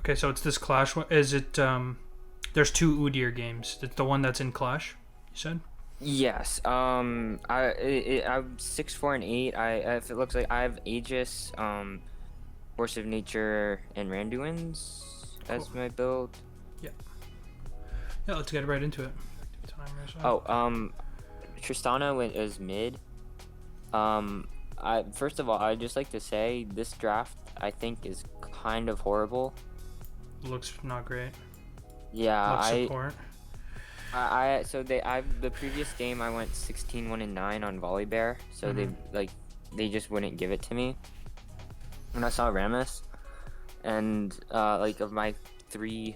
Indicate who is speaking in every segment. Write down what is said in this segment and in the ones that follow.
Speaker 1: Okay, so it's this Clash one. Is it? There's two Udyr games. It's the one that's in Clash. You said.
Speaker 2: Yes. I'm 6, 4, and 8. If it looks like I have Aegis, Force of Nature, and Randuin's
Speaker 1: Cool.
Speaker 2: as my build.
Speaker 1: Yeah. Yeah. Let's get right into it. Timers
Speaker 2: Oh,
Speaker 1: up.
Speaker 2: Tristana went as mid. First of all, I'd just like to say this draft I think is kind of horrible.
Speaker 1: Looks not great.
Speaker 2: Yeah,
Speaker 1: Looks support.
Speaker 2: the previous game I went 16, 1, and 9 on Volibear, so they just wouldn't give it to me. When I saw Rammus, and of my 3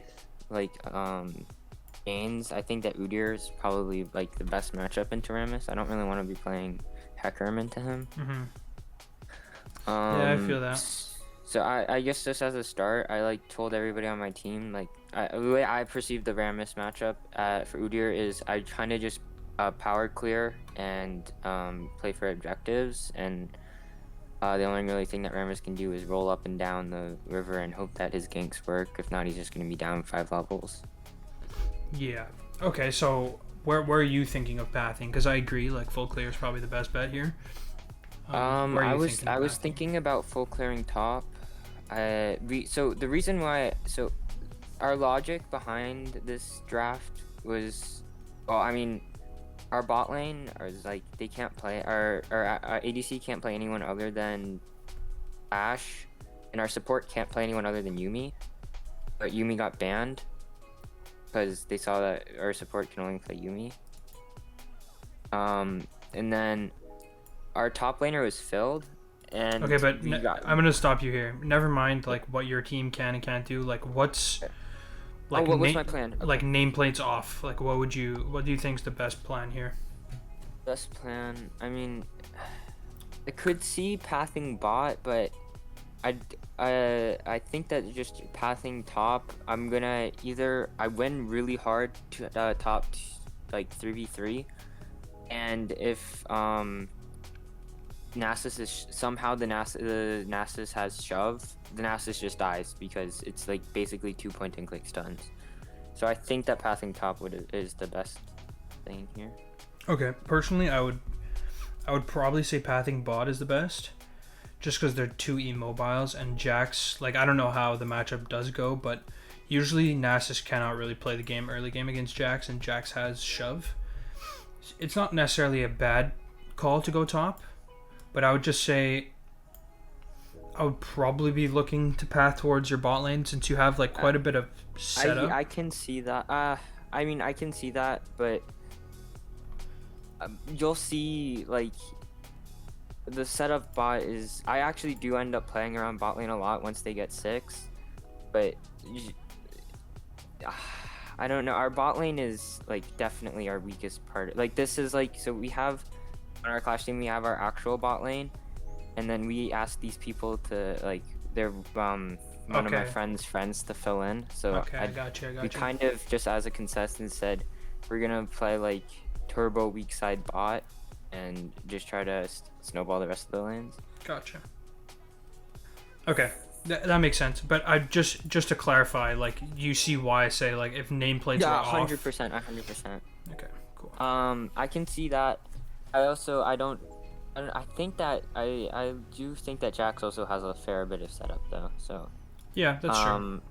Speaker 2: gains, I think that Udyr is probably like the best matchup into Rammus. I don't really want to be playing Hecarim into him.
Speaker 1: Yeah, I feel that.
Speaker 2: So I guess just as a start, I told everybody on my team the way I perceive the Rammus matchup for Udyr is I kind of just power clear and play for objectives, and the only really thing that Rammus can do is roll up and down the river and hope that his ganks work. If not, he's just going to be down 5 levels.
Speaker 1: Yeah. Okay, so where are you thinking of pathing? Because I agree, full clear is probably the best bet here.
Speaker 2: I was thinking about full clearing top. So the reason why, our logic behind this draft was, our bot lane is they can't play, our ADC can't play anyone other than Ashe, and our support can't play anyone other than Yuumi. But Yuumi got banned because they saw that our support can only play Yuumi. And then our top laner was filled. And
Speaker 1: okay, but I'm gonna stop you here. Never mind what your team can and can't do. What's
Speaker 2: what's my plan? Okay.
Speaker 1: Nameplates off. What do you think's the best plan here?
Speaker 2: Best plan. I mean, I could see pathing bot, but I think that just pathing top. I'm gonna I win really hard to top 3v3, and if Nasus is somehow the Nasus has shove, the Nasus just dies because it's basically 2 point and click stuns. So I think that pathing top is the best thing here.
Speaker 1: Okay, personally, I would probably say pathing bot is the best, just because they're 2 immobiles, and Jax, I don't know how the matchup does go, but usually Nasus cannot really play the game early game against Jax, and Jax has shove. It's not necessarily a bad call to go top, but I would just say I would probably be looking to path towards your bot lane since you have quite a bit of setup.
Speaker 2: I can see that. I can see that, but you'll see the setup bot is. I actually do end up playing around bot lane a lot once they get 6, but I don't know. Our bot lane is definitely our weakest part. This is so we have. On our Clash team, we have our actual bot lane, and then we ask these people to they're one of my friends to fill in. So
Speaker 1: I got you.
Speaker 2: We kind of just as a consensus said we're gonna play turbo weak side bot and just try to snowball the rest of the lanes.
Speaker 1: Gotcha. Okay, that makes sense. But I just to clarify, you see why I say if nameplates are off.
Speaker 2: 100%.
Speaker 1: Okay, cool.
Speaker 2: I can see that. I think that I do think that Jax also has a fair bit of setup though. So
Speaker 1: yeah, that's true.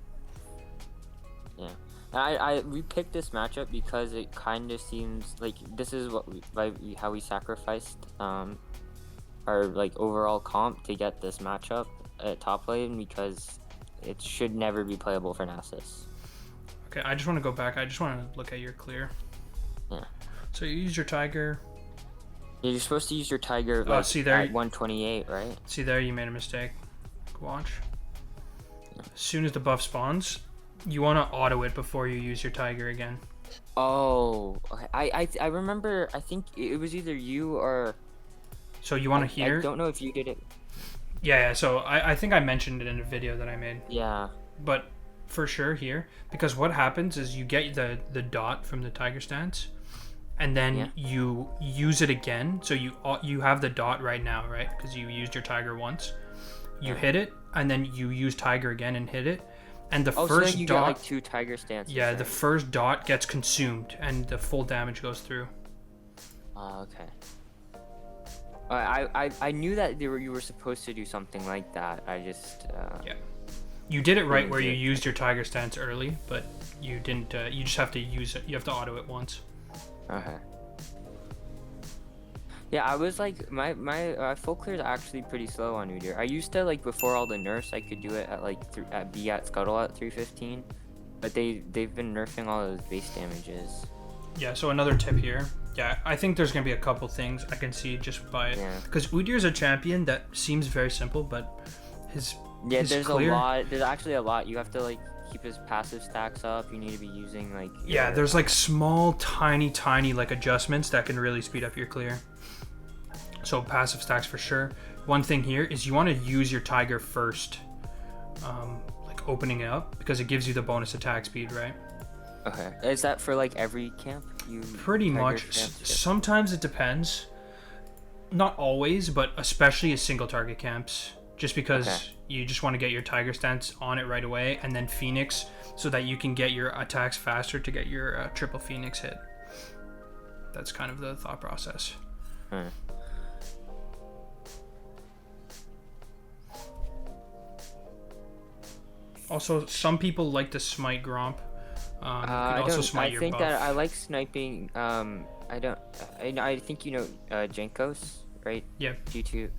Speaker 2: Yeah, we picked this matchup because it kind of seems this is what how we sacrificed our overall comp to get this matchup at top lane because it should never be playable for Nasus.
Speaker 1: Okay, I just want to go back. I just want to look at your clear.
Speaker 2: Yeah.
Speaker 1: So you use your Tiger.
Speaker 2: Yeah, you're supposed to use your Tiger
Speaker 1: see there,
Speaker 2: at 128, right?
Speaker 1: See there, you made a mistake. Watch. As soon as the buff spawns, you want to auto it before you use your Tiger again.
Speaker 2: Oh, okay. I remember. I think it was either you or.
Speaker 1: So you want to hear?
Speaker 2: I don't know if you did it.
Speaker 1: Yeah. So I think I mentioned it in a video that I made.
Speaker 2: Yeah.
Speaker 1: But for sure here, because what happens is you get the dot from the Tiger stance. And then you use it again. So you have the dot right now, right? Because you used your Tiger once. You hit it, and then you use Tiger again and hit it. and the
Speaker 2: so
Speaker 1: first
Speaker 2: then you
Speaker 1: dot,
Speaker 2: get like 2 tiger stances.
Speaker 1: yeah,
Speaker 2: right?
Speaker 1: the first dot gets consumed, and the full damage goes through.
Speaker 2: Oh, okay. I knew that you were supposed to do something like that. I just
Speaker 1: Yeah. You did it right where you
Speaker 2: it.
Speaker 1: used your tiger stance early, but you didn't. You just have to use it. You have to auto it once.
Speaker 2: Okay. Yeah, I was like, my full clear is actually pretty slow on Udyr. I used to, like, before all the nerfs, I could do it at like at Scuttle at 315, but they've been nerfing all those base damages.
Speaker 1: Yeah. So another tip here. Yeah, I think there's gonna be a couple things I can see just by it.
Speaker 2: Yeah.
Speaker 1: Because Udyr is a champion that seems very simple, but his
Speaker 2: there's
Speaker 1: clear...
Speaker 2: a lot. There's actually a lot. You have to like keep his passive stacks up. You need to be using like.
Speaker 1: Yeah, there's like small, tiny like adjustments that can really speed up your clear. So passive stacks for sure. One thing here is you want to use your tiger first, like opening it up, because it gives you the bonus attack speed, right?
Speaker 2: Okay. Is that for like every camp?
Speaker 1: Pretty much. Sometimes it depends. Not always, but especially as single target camps. Just because you just want to get your tiger stance on it right away, and then Phoenix, so that you can get your attacks faster to get your triple Phoenix hit. That's kind of the thought process. Also, some people like to smite Gromp.
Speaker 2: I think that I like sniping. I think you know Jankos, right?
Speaker 1: Yeah.
Speaker 2: G2.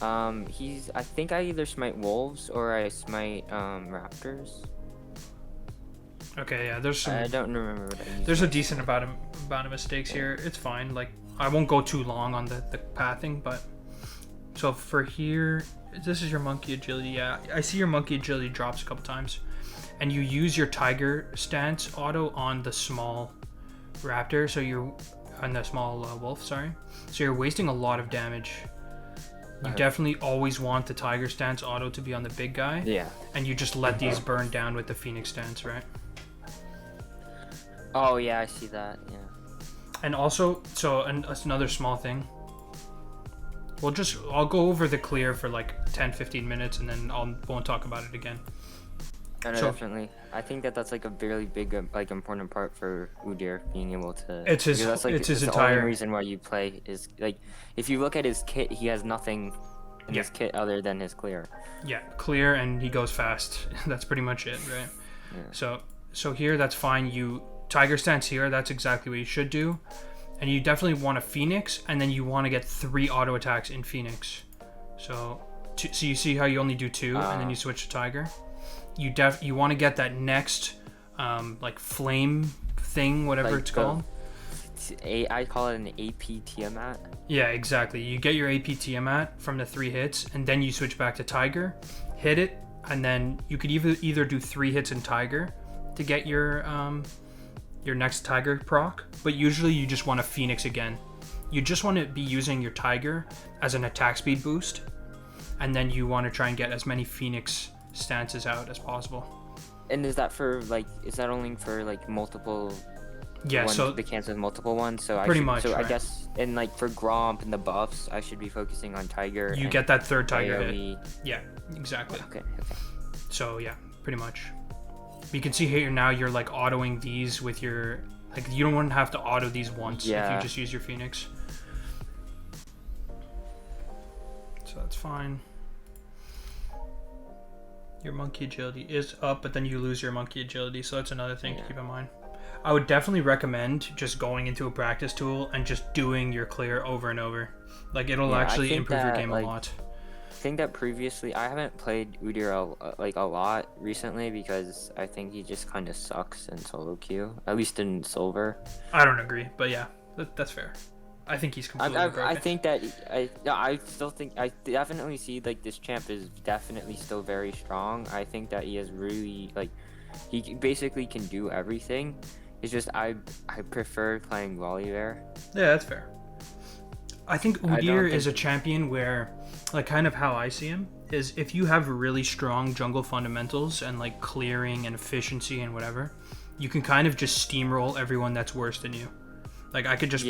Speaker 2: I think I either smite wolves or I smite raptors.
Speaker 1: Okay, yeah. There's some.
Speaker 2: I don't remember what I used.
Speaker 1: There's a decent amount of mistakes here. It's fine. Like, I won't go too long on the pathing, but so for here, this is your monkey agility. Yeah, I see your monkey agility drops a couple times, and you use your tiger stance auto on the small raptor. So you're on the small wolf. Sorry. So you're wasting a lot of damage. You definitely always want the tiger stance auto to be on the big guy.
Speaker 2: Yeah.
Speaker 1: And you just let these burn down with the Phoenix stance, right?
Speaker 2: Oh yeah, I see that. Yeah.
Speaker 1: And also, and that's another small thing. I'll go over the clear for like 10-15 minutes, and then won't talk about it again.
Speaker 2: No, definitely. I think that's like a really big, like, important part for Udyr being able to.
Speaker 1: It's his.
Speaker 2: That's, like,
Speaker 1: it's his
Speaker 2: the
Speaker 1: entire
Speaker 2: only reason why you play is like, if you look at his kit, he has nothing in his kit other than his clear.
Speaker 1: Yeah, clear, and he goes fast. That's pretty much it, right? Yeah. So here, that's fine. You tiger stance here. That's exactly what you should do, and you definitely want a Phoenix, and then you want to get 3 auto attacks in Phoenix. So you see how you only do 2, and then you switch to tiger. You want to get that next like flame thing, whatever like it's called.
Speaker 2: I call it an AP Tiamat.
Speaker 1: Yeah, exactly. You get your AP Tiamat from the 3 hits, and then you switch back to tiger, hit it, and then you could either do 3 hits in tiger to get your next tiger proc, but usually you just want a Phoenix again. You just want to be using your tiger as an attack speed boost, and then you want to try and get as many Phoenix stances out as possible.
Speaker 2: And is that only for like multiple?
Speaker 1: Yeah, so
Speaker 2: the camps with multiple ones. So
Speaker 1: pretty much.
Speaker 2: So right. I guess, and like for Gromp and the buffs, I should be focusing on tiger.
Speaker 1: You get that 3rd tiger
Speaker 2: AOE.
Speaker 1: hit. Yeah, exactly.
Speaker 2: Okay.
Speaker 1: So yeah, pretty much. You can see here now you're like autoing these with your, like, you don't want to have to auto these once if you just use your Phoenix. So that's fine. Your monkey agility is up, but then you lose your monkey agility, so that's another thing to keep in mind. I would definitely recommend just going into a practice tool and just doing your clear over and over. Like, it'll actually improve your game a lot.
Speaker 2: I think that previously, I haven't played Udyr a lot recently because I think he just kind of sucks in solo queue, at least in silver.
Speaker 1: I don't agree, but yeah, that's fair. I think he's completely broken.
Speaker 2: I think that I still think I definitely see like this champ is definitely still very strong. I think that he is really like he basically can do everything. It's just I prefer playing Udyr.
Speaker 1: Yeah, that's fair. I think Udyr is a champion where, like, kind of how I see him is if you have really strong jungle fundamentals and like clearing and efficiency and whatever, you can kind of just steamroll everyone that's worse than you. Like, I can just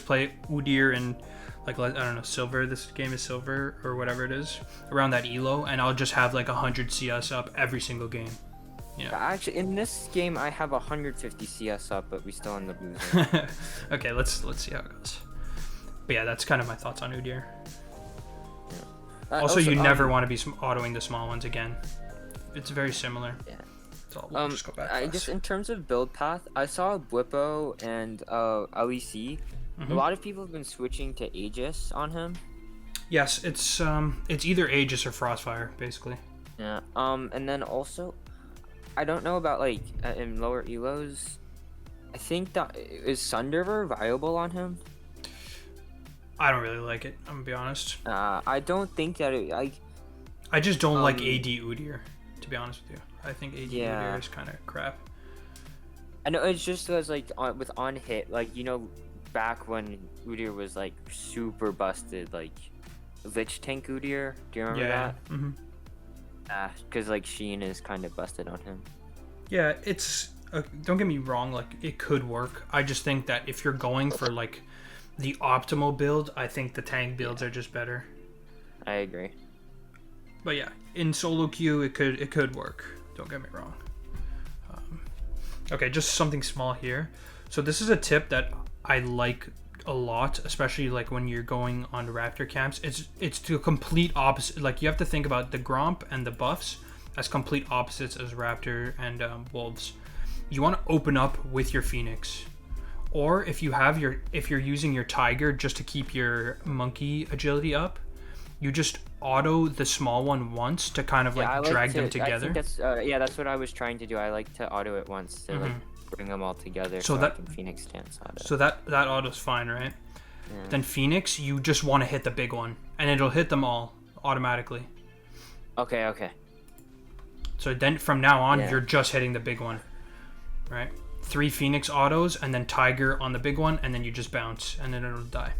Speaker 1: play Udyr and, like, I don't know, silver. This game is silver or whatever it is around that elo, and I'll just have like 100 CS up every single game. Yeah.
Speaker 2: Actually, in this game, I have 150 CS up, but we still end up losing.
Speaker 1: Okay, let's see how it goes. But yeah, that's kind of my thoughts on Udyr. Also, you never want to be autoing the small ones again. It's very similar.
Speaker 2: Yeah.
Speaker 1: So we'll just go back
Speaker 2: I guess in terms of build path, I saw Blippo and LEC. A lot of people have been switching to Aegis on him.
Speaker 1: Yes, it's either Aegis or Frostfire, basically.
Speaker 2: Yeah. And then also, I don't know about like in lower elos. I think that is Sunderver viable on him.
Speaker 1: I don't really like it. I'm gonna be honest.
Speaker 2: I don't think that
Speaker 1: I just don't like AD Udyr, to be honest with you. I think AD Udyr is kind of crap.
Speaker 2: I know it's just because like with on hit, like back when Udyr was like super busted, like Lich Tank Udyr. Do you remember that? Mm-hmm. Because like Sheen is kind of busted on him.
Speaker 1: Yeah, it's don't get me wrong, like it could work. I just think that if you're going for like the optimal build, I think the tank builds are just better.
Speaker 2: I agree.
Speaker 1: But yeah, in solo queue, it could work. Don't get me wrong. Okay, just something small here. So this is a tip that I like a lot, especially like when you're going on Raptor camps. It's the complete opposite. Like you have to think about the Gromp and the buffs as complete opposites as Raptor and Wolves. You want to open up with your Phoenix, or if you're using your Tiger just to keep your monkey agility up, you just auto the small one once to kind of drag them together.
Speaker 2: I think that's what I was trying to do. I like to auto it once to like bring them all together so that I can Phoenix stance auto.
Speaker 1: So that auto's fine, right? Yeah. Then Phoenix, you just want to hit the big one, and it'll hit them all automatically.
Speaker 2: Okay.
Speaker 1: So then from now on, you're just hitting the big one, right? 3 Phoenix autos, and then Tiger on the big one, and then you just bounce, and then it'll die.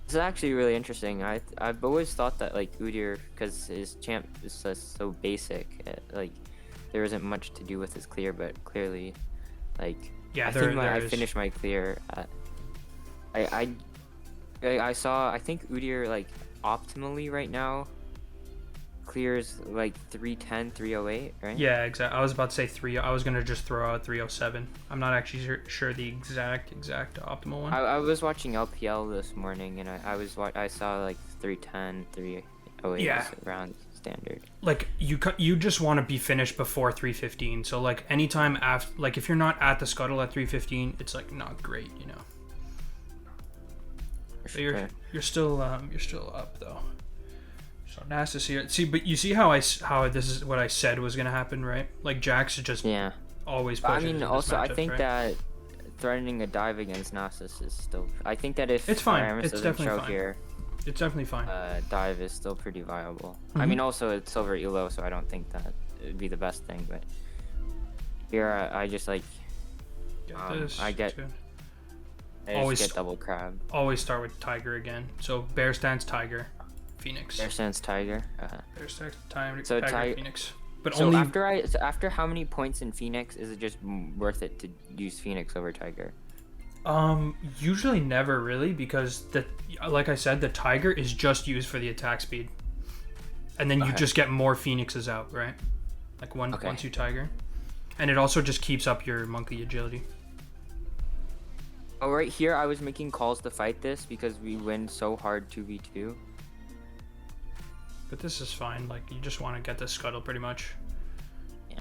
Speaker 2: This is actually really interesting. I've always thought that like Udyr, because his champ is just so basic, like there isn't much to do with his clear, but clearly, like I finished my clear at. I think Udyr like optimally right now clears like 310, 308, right?
Speaker 1: Yeah, exactly. I was about to say 3. I was gonna just throw out 307. I'm not actually sure the exact optimal one.
Speaker 2: I was watching LPL this morning, and I saw like 310, 308 around standard.
Speaker 1: Like you just want to be finished before 315. So like anytime after, like if you're not at the scuttle at 315, it's like not great, So you're still up though. So nice to see it. See, but you see how this is what I said was gonna happen, right? Like Jax just always pushes.
Speaker 2: I mean, also I think that threatening a dive against Nasus is still. I think that if
Speaker 1: it's fine,
Speaker 2: Aramis
Speaker 1: it's definitely fine.
Speaker 2: Here,
Speaker 1: it's definitely fine.
Speaker 2: Dive is still pretty viable. I mean, also it's silver elo, so I don't think that it would be the best thing. But here, I just like. Always get double crab.
Speaker 1: Always start with Tiger again. So bear stance Tiger, Phoenix.
Speaker 2: Bear stance Tiger.
Speaker 1: Bear stance Tiger, Phoenix. But
Speaker 2: so only after how many points in Phoenix is it just worth it to use Phoenix over Tiger?
Speaker 1: Usually never really, because like I said, the Tiger is just used for the attack speed, and then you just get more Phoenixes out, right? Like once you Tiger, and it also just keeps up your monkey agility.
Speaker 2: Oh, right here, I was making calls to fight this because we win so hard 2v2.
Speaker 1: But this is fine. Like, you just want to get the scuttle pretty much.
Speaker 2: Yeah.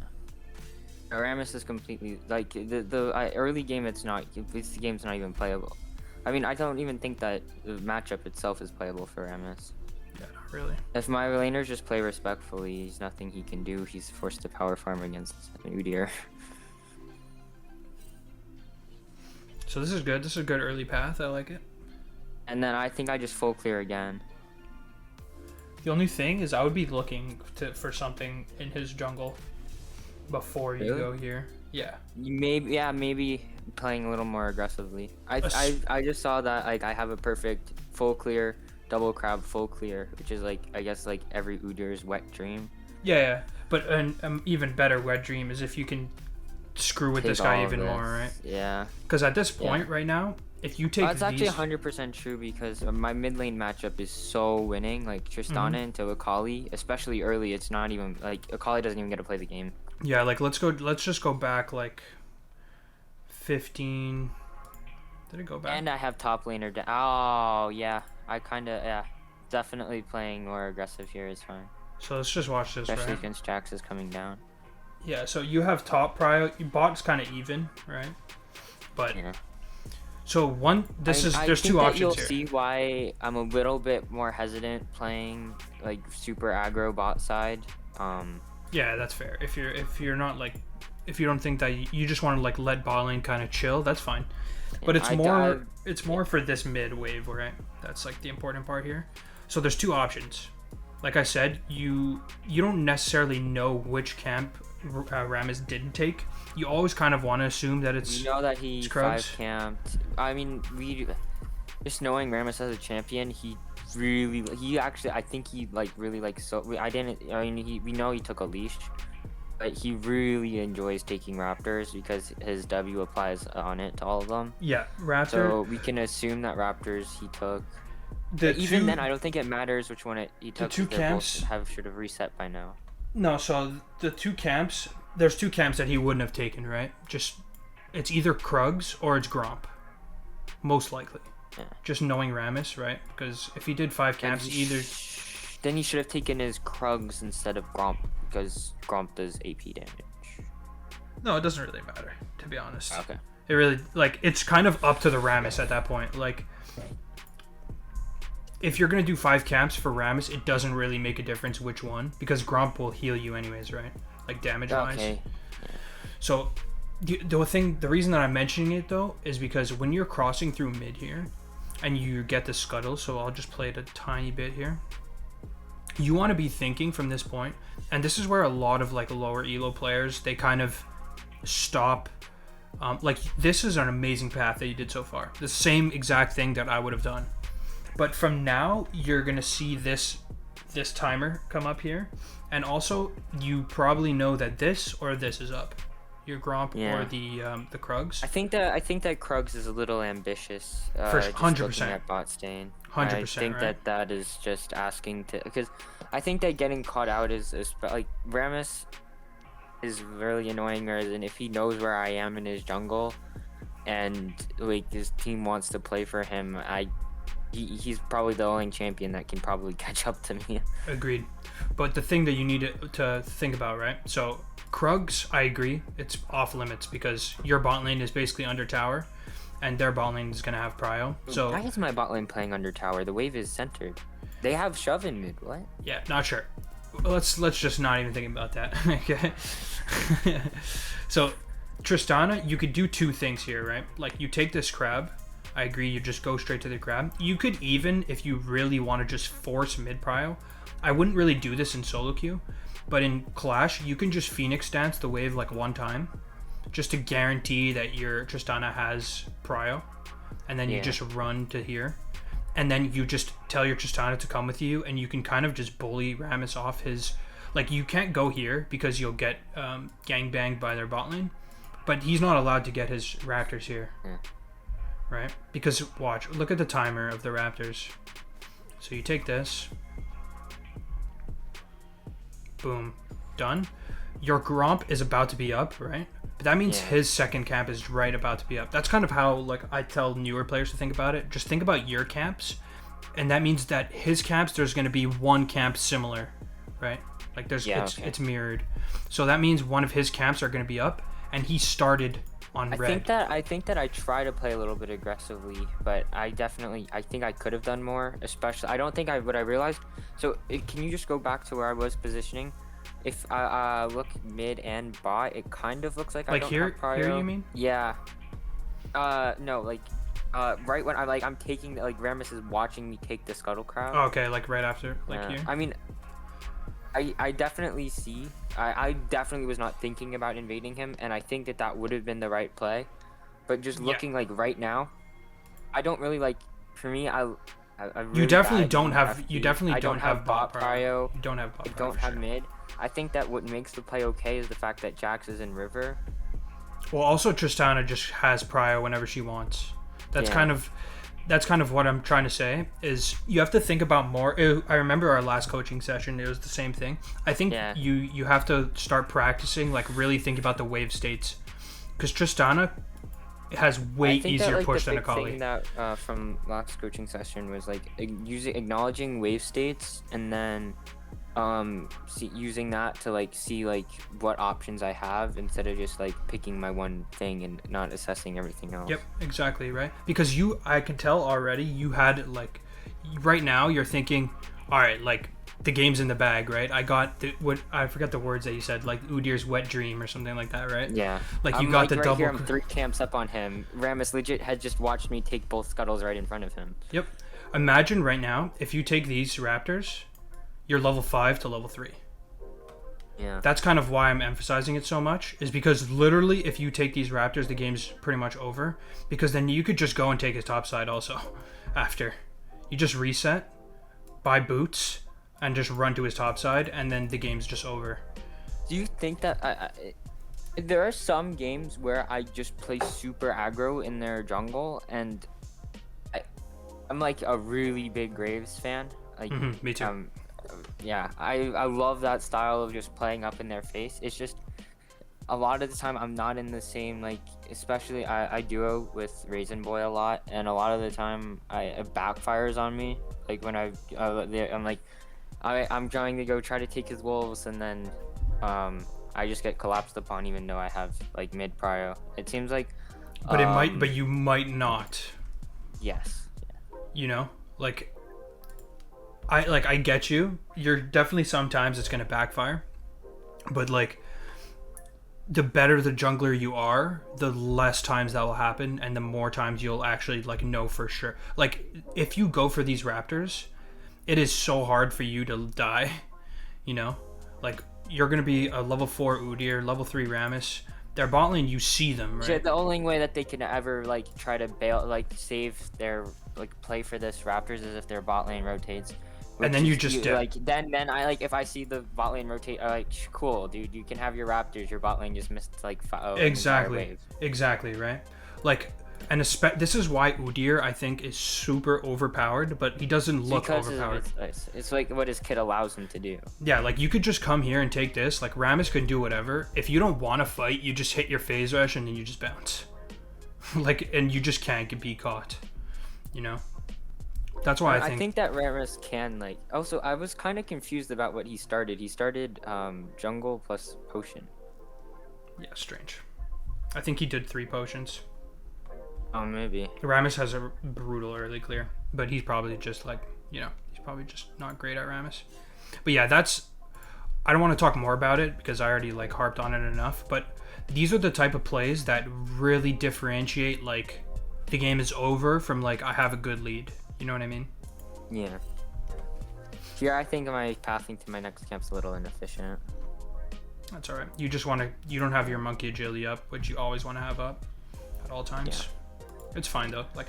Speaker 2: Aramis is completely like the early game. The game's not even playable. I mean, I don't even think that the matchup itself is playable for Aramis.
Speaker 1: Yeah, not really.
Speaker 2: If my laners just play respectfully, there's nothing he can do. He's forced to power farm against Udyr.
Speaker 1: So this is good. This is a good early path. I like it.
Speaker 2: And then I think I just full clear again.
Speaker 1: The only thing is I would be looking for something in his jungle before you go here. Yeah.
Speaker 2: Maybe playing a little more aggressively. I just saw that like I have a perfect full clear, double crab full clear, which is like I guess like every Udyr's wet dream.
Speaker 1: Yeah. But an even better wet dream is if you can screw with this guy even more, right?
Speaker 2: Yeah.
Speaker 1: Because at this point right now, If you take
Speaker 2: That's actually 100% true because my mid lane matchup is so winning. Like Tristana into Akali, especially early, it's not even like Akali doesn't even get to play the game.
Speaker 1: Yeah, like let's just go back like 15. Did it go back?
Speaker 2: And I have top laner. Oh yeah, I kind of definitely playing more aggressive here is fine.
Speaker 1: So let's just watch this.
Speaker 2: Especially
Speaker 1: right?
Speaker 2: since Jax is coming down.
Speaker 1: Yeah, so you have top prio. Your bot's kind of even, right? But
Speaker 2: yeah.
Speaker 1: So there's two options
Speaker 2: you'll
Speaker 1: here.
Speaker 2: See why I'm a little bit more hesitant playing like super aggro bot side.
Speaker 1: Yeah, that's fair. If you're not like, if you don't think that you just want to like let bot lane kind of chill, that's fine. But it's more for this mid wave, right? That's like the important part here. So there's two options. Like I said, you don't necessarily know which camp Rammus didn't take. You always kind of want to assume that it's.
Speaker 2: You know that he 5 camped. I mean, just knowing Rammus as a champion, he actually, I think he like really like so. We know he took a leash, but he really enjoys taking Raptors because his W applies on it to all of them.
Speaker 1: Yeah, Raptor.
Speaker 2: So we can assume that Raptors he took. Even then, I don't think it matters which one he took.
Speaker 1: The two camps
Speaker 2: should have reset by now.
Speaker 1: No, so the two camps. There's two camps that he wouldn't have taken, right? Just it's either Krugs or it's Gromp, most likely.
Speaker 2: Yeah.
Speaker 1: Just knowing Rammus, right? Because if he did 5 camps,
Speaker 2: then he should have taken his Krugs instead of Gromp because Gromp does AP damage.
Speaker 1: No, it doesn't really matter, to be honest.
Speaker 2: Okay.
Speaker 1: It really it's kind of up to the Rammus at that point. Like, if you're gonna do 5 camps for Rammus, it doesn't really make a difference which one because Gromp will heal you anyways, right? Like damage wise.
Speaker 2: Okay.
Speaker 1: So the reason that I'm mentioning it though is because when you're crossing through mid here and you get the scuttle, so I'll just play it a tiny bit here. You want to be thinking from this point, and this is where a lot of like lower elo players, they kind of stop. Like this is an amazing path that you did so far. The same exact thing that I would have done. But from now, you're gonna see this timer come up here, and also you probably know that this or this is up, your Gromp or the Krugs.
Speaker 2: I think that Krugs is a little ambitious.
Speaker 1: For 100%.
Speaker 2: At bot stain.
Speaker 1: 100%.
Speaker 2: I think that is just asking to, because I think that getting caught out is like Rammus is really annoying. And if he knows where I am in his jungle, and like his team wants to play for him, he's probably the only champion that can probably catch up to me.
Speaker 1: Agreed. But the thing that you need to think about, right? So Krugs, I agree, it's off limits because your bot lane is basically under tower, and their bot lane is gonna have prio. So
Speaker 2: why is my bot lane playing under tower? The wave is centered. They have shove in mid. What?
Speaker 1: Yeah, not sure. Let's just not even think about that. Okay. So Tristana, you could do two things here, right? Like you take this crab. I agree, you just go straight to the crab. You could even, if you really want to just force mid prio, I wouldn't really do this in solo queue, but in Clash, you can just Phoenix dance the wave like one time, just to guarantee that your Tristana has prio, and then you just run to here, and then you just tell your Tristana to come with you, and you can kind of just bully Rammus off his, like you can't go here because you'll get gangbanged by their bot lane, but he's not allowed to get his Raptors here.
Speaker 2: Yeah.
Speaker 1: Right? Because watch, look at the timer of the Raptors. So you take this. Boom. Done. Your Gromp is about to be up, right? But that means his second camp is right about to be up. That's kind of how like I tell newer players to think about it. Just think about your camps, and that means that his camps, there's going to be one camp similar, right? Like there's it's mirrored. So that means one of his camps are going to be up, and he started on red.
Speaker 2: I think that I try to play a little bit aggressively, but I think I could have done more. Especially, I don't think what I realized. So can you just go back to where I was positioning? If I look mid and bot, it kind of looks like I don't have prio.
Speaker 1: Here you mean?
Speaker 2: Yeah. No, like right when I'm taking, like Rammus is watching me take the scuttle crowd.
Speaker 1: Oh, okay, like right after, like here.
Speaker 2: I mean, I definitely see. I definitely was not thinking about invading him, and I think that would have been the right play. But just looking like right now, I don't really like. For me, really
Speaker 1: you definitely don't have. You definitely
Speaker 2: don't have bot prio.
Speaker 1: You don't have bot prio.
Speaker 2: I don't have mid. I think that what makes the play okay is the fact that Jax is in river.
Speaker 1: Well, also Tristana just has prio whenever she wants. That's
Speaker 2: Yeah.
Speaker 1: kind of what I'm trying to say is you have to think about more. I remember our last coaching session, it was the same thing. I think
Speaker 2: Yeah.
Speaker 1: you have to start practicing, like really think about the wave states, because Tristana has way
Speaker 2: I think that
Speaker 1: easier
Speaker 2: like the
Speaker 1: push than
Speaker 2: big
Speaker 1: Akali.
Speaker 2: thing that from last coaching session was like using acknowledging wave states and then using that to like see like what options I have instead of just like picking my one thing and not assessing everything else.
Speaker 1: Yep, exactly, right? Because I can tell already you had like right now you're thinking, all right, like the game's in the bag, right? I got what I forgot the words that you said, like Udyr's wet dream or something like that, right?
Speaker 2: Yeah.
Speaker 1: Like you
Speaker 2: I'm
Speaker 1: got
Speaker 2: like
Speaker 1: the
Speaker 2: right
Speaker 1: double.
Speaker 2: here. I'm 3 camps up on him. Ramus legit had just watched me take both scuttles right in front of him.
Speaker 1: Yep. Imagine right now if you take these raptors, you're level 5 to level 3.
Speaker 2: Yeah.
Speaker 1: That's kind of why I'm emphasizing it so much, is because literally if you take these raptors, the game's pretty much over, because then you could just go and take his top side also after. You just reset, buy boots, and just run to his top side, and then the game's just over.
Speaker 2: Do you think that there are some games where I just play super aggro in their jungle, and I'm like a really big Graves fan. Like,
Speaker 1: Me too.
Speaker 2: Yeah, I love that style of just playing up in their face. It's just a lot of the time I'm not in the same, like, especially I duo with Raisin Boy a lot, and a lot of the time it backfires on me. Like when I'm like I'm trying to go try to take his wolves, and then I just get collapsed upon even though I have like mid prio. It seems like
Speaker 1: But you might not.
Speaker 2: Yes.
Speaker 1: You know? I get you. You're definitely sometimes it's gonna backfire. But like the better the jungler you are, the less times that will happen, and the more times you'll actually like know for sure. Like if you go for these raptors, it is so hard for you to die. You know, like you're gonna be a level 4 Udyr, level 3 Ramus. Their bot lane, you see them, right?
Speaker 2: Yeah, the only way that they can ever like try to bail, like save their like play for this Raptors is if their bot lane rotates.
Speaker 1: And then you just dip.
Speaker 2: Like then I like if I see the bot lane rotate, I like cool, dude. You can have your Raptors. Your bot lane just missed like
Speaker 1: Exactly, right? Like, and this is why Udyr I think is super overpowered, but he doesn't look overpowered.
Speaker 2: It's like what his kit allows him to do.
Speaker 1: Yeah, like you could just come here and take this. Like Ramus can do whatever. If you don't want to fight, you just hit your phase rush and then you just bounce. Like, and you just can't be caught. You know. That's why I think
Speaker 2: that Ramus can like. Also, I was kind of confused about what he started. He started jungle plus potion.
Speaker 1: Yeah, strange. I think he did 3 potions.
Speaker 2: Oh, maybe.
Speaker 1: Ramus has a brutal early clear, but he's probably just like, he's probably just not great at Ramus. But yeah, I don't want to talk more about it because I already like harped on it enough, but these are the type of plays that really differentiate like the game is over from like I have a good lead. You know what I mean?
Speaker 2: Yeah. Here, I think my pathing to my next camp's a little inefficient.
Speaker 1: That's all right. You don't have your monkey agility up, which you always want to have up at all times. Yeah. It's fine though. Like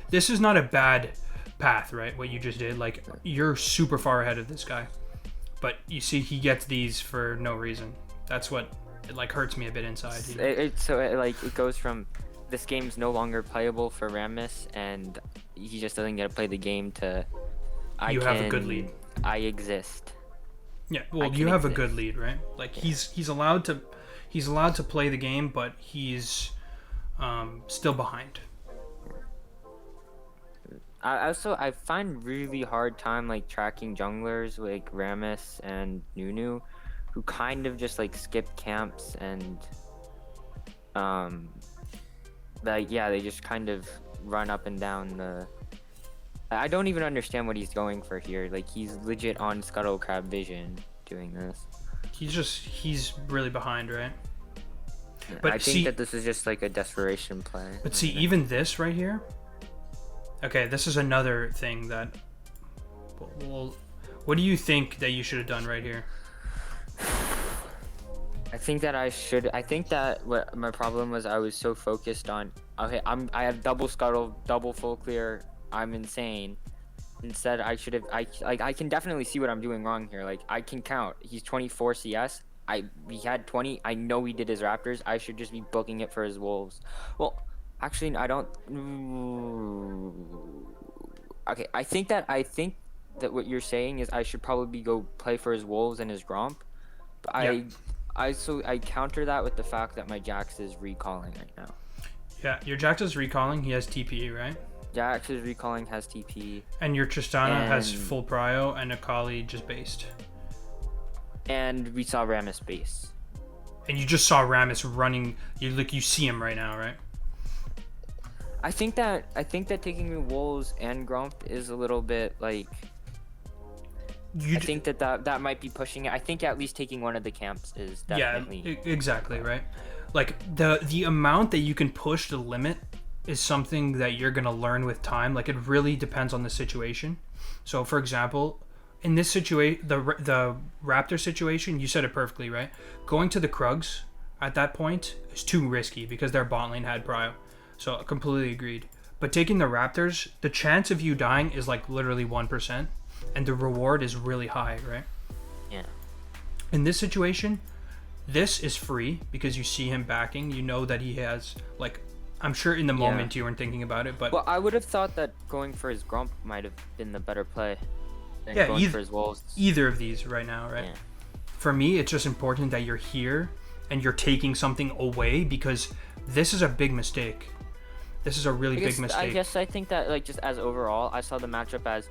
Speaker 1: this is not a bad path, right? What you just did, like you're super far ahead of this guy, but you see he gets these for no reason. That's what it like hurts me a bit inside. You know?
Speaker 2: It goes from this game's no longer playable for Ramus, and he just doesn't get to play the game to.
Speaker 1: Have a good lead.
Speaker 2: I exist.
Speaker 1: Yeah, well, you have a good lead, right? Like he's allowed to play the game, but he's still behind.
Speaker 2: I find really hard time like tracking junglers like Ramus and Nunu, who kind of just like skip camps and they just kind of run up and down the. I don't even understand what he's going for here. Like he's legit on Scuttle Crab vision doing this.
Speaker 1: He's really behind, right?
Speaker 2: But I think that this is just like a desperation play.
Speaker 1: But see, even this right here. Okay, this is another thing that. Well, what do you think that you should have done right here?
Speaker 2: I think that what my problem was, I was so focused on. Okay, I have double scuttle, double full clear. I'm insane. Instead, I can definitely see what I'm doing wrong here. Like I can count. He's 24 CS. He had 20. I know he did his Raptors. I should just be booking it for his Wolves. Well, Actually, I don't. Okay, I think that what you're saying is I should probably go play for his wolves and his gromp. But
Speaker 1: Yeah.
Speaker 2: I counter that with the fact that my Jax is recalling right now.
Speaker 1: Yeah, your Jax is recalling. He has TP, right?
Speaker 2: Jax is recalling, has TP.
Speaker 1: And your Tristana has full prio, and Akali just based.
Speaker 2: And we saw Rammus base.
Speaker 1: And you just saw Rammus running. You see him right now, right?
Speaker 2: I think that taking the wolves and Grump is a little bit like. I think that might be pushing it. I think at least taking one of the camps is definitely.
Speaker 1: Yeah, exactly, right? Like the amount that you can push the limit is something that you're gonna learn with time. Like it really depends on the situation. So, for example, in this situation, the Raptor situation, you said it perfectly, right? Going to the Krugs at that point is too risky because their bot lane had prio. So, I completely agreed. But taking the Raptors, the chance of you dying is like literally 1%, and the reward is really high, right?
Speaker 2: Yeah.
Speaker 1: In this situation, this is free because you see him backing. You know that he has, like, I'm sure in the moment you weren't thinking about it, but...
Speaker 2: Well, I would have thought that going for his Grump might have been the better play than going for his wolves.
Speaker 1: Either of these right now, right?
Speaker 2: Yeah.
Speaker 1: For me, it's just important that you're here and you're taking something away because this is a big mistake. This is a really big mistake.
Speaker 2: I think that, like, just as overall, I saw the matchup as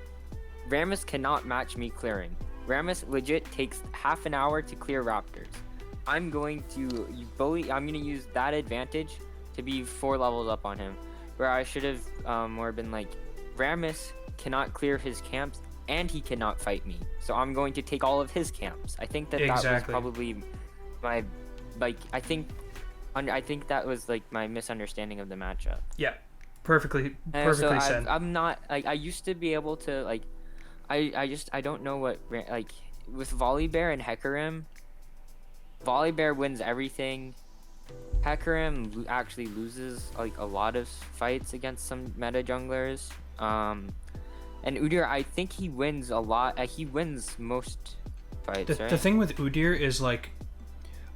Speaker 2: Rammus cannot match me clearing. Rammus legit takes half an hour to clear Raptors. I'm going to use that advantage to be 4 levels up on him, where I should have more been like, Rammus cannot clear his camps and he cannot fight me, so I'm going to take all of his camps. I think that was probably my, like, I think that was like my misunderstanding of the matchup.
Speaker 1: Yeah, perfectly said.
Speaker 2: I'm not like, I used to be able to, like, I don't know what, like, with Volibear and Hecarim. Volibear wins everything. Hecarim actually loses like a lot of fights against some meta junglers. And Udyr, I think he wins a lot. He wins most fights.
Speaker 1: The thing with Udyr is, like,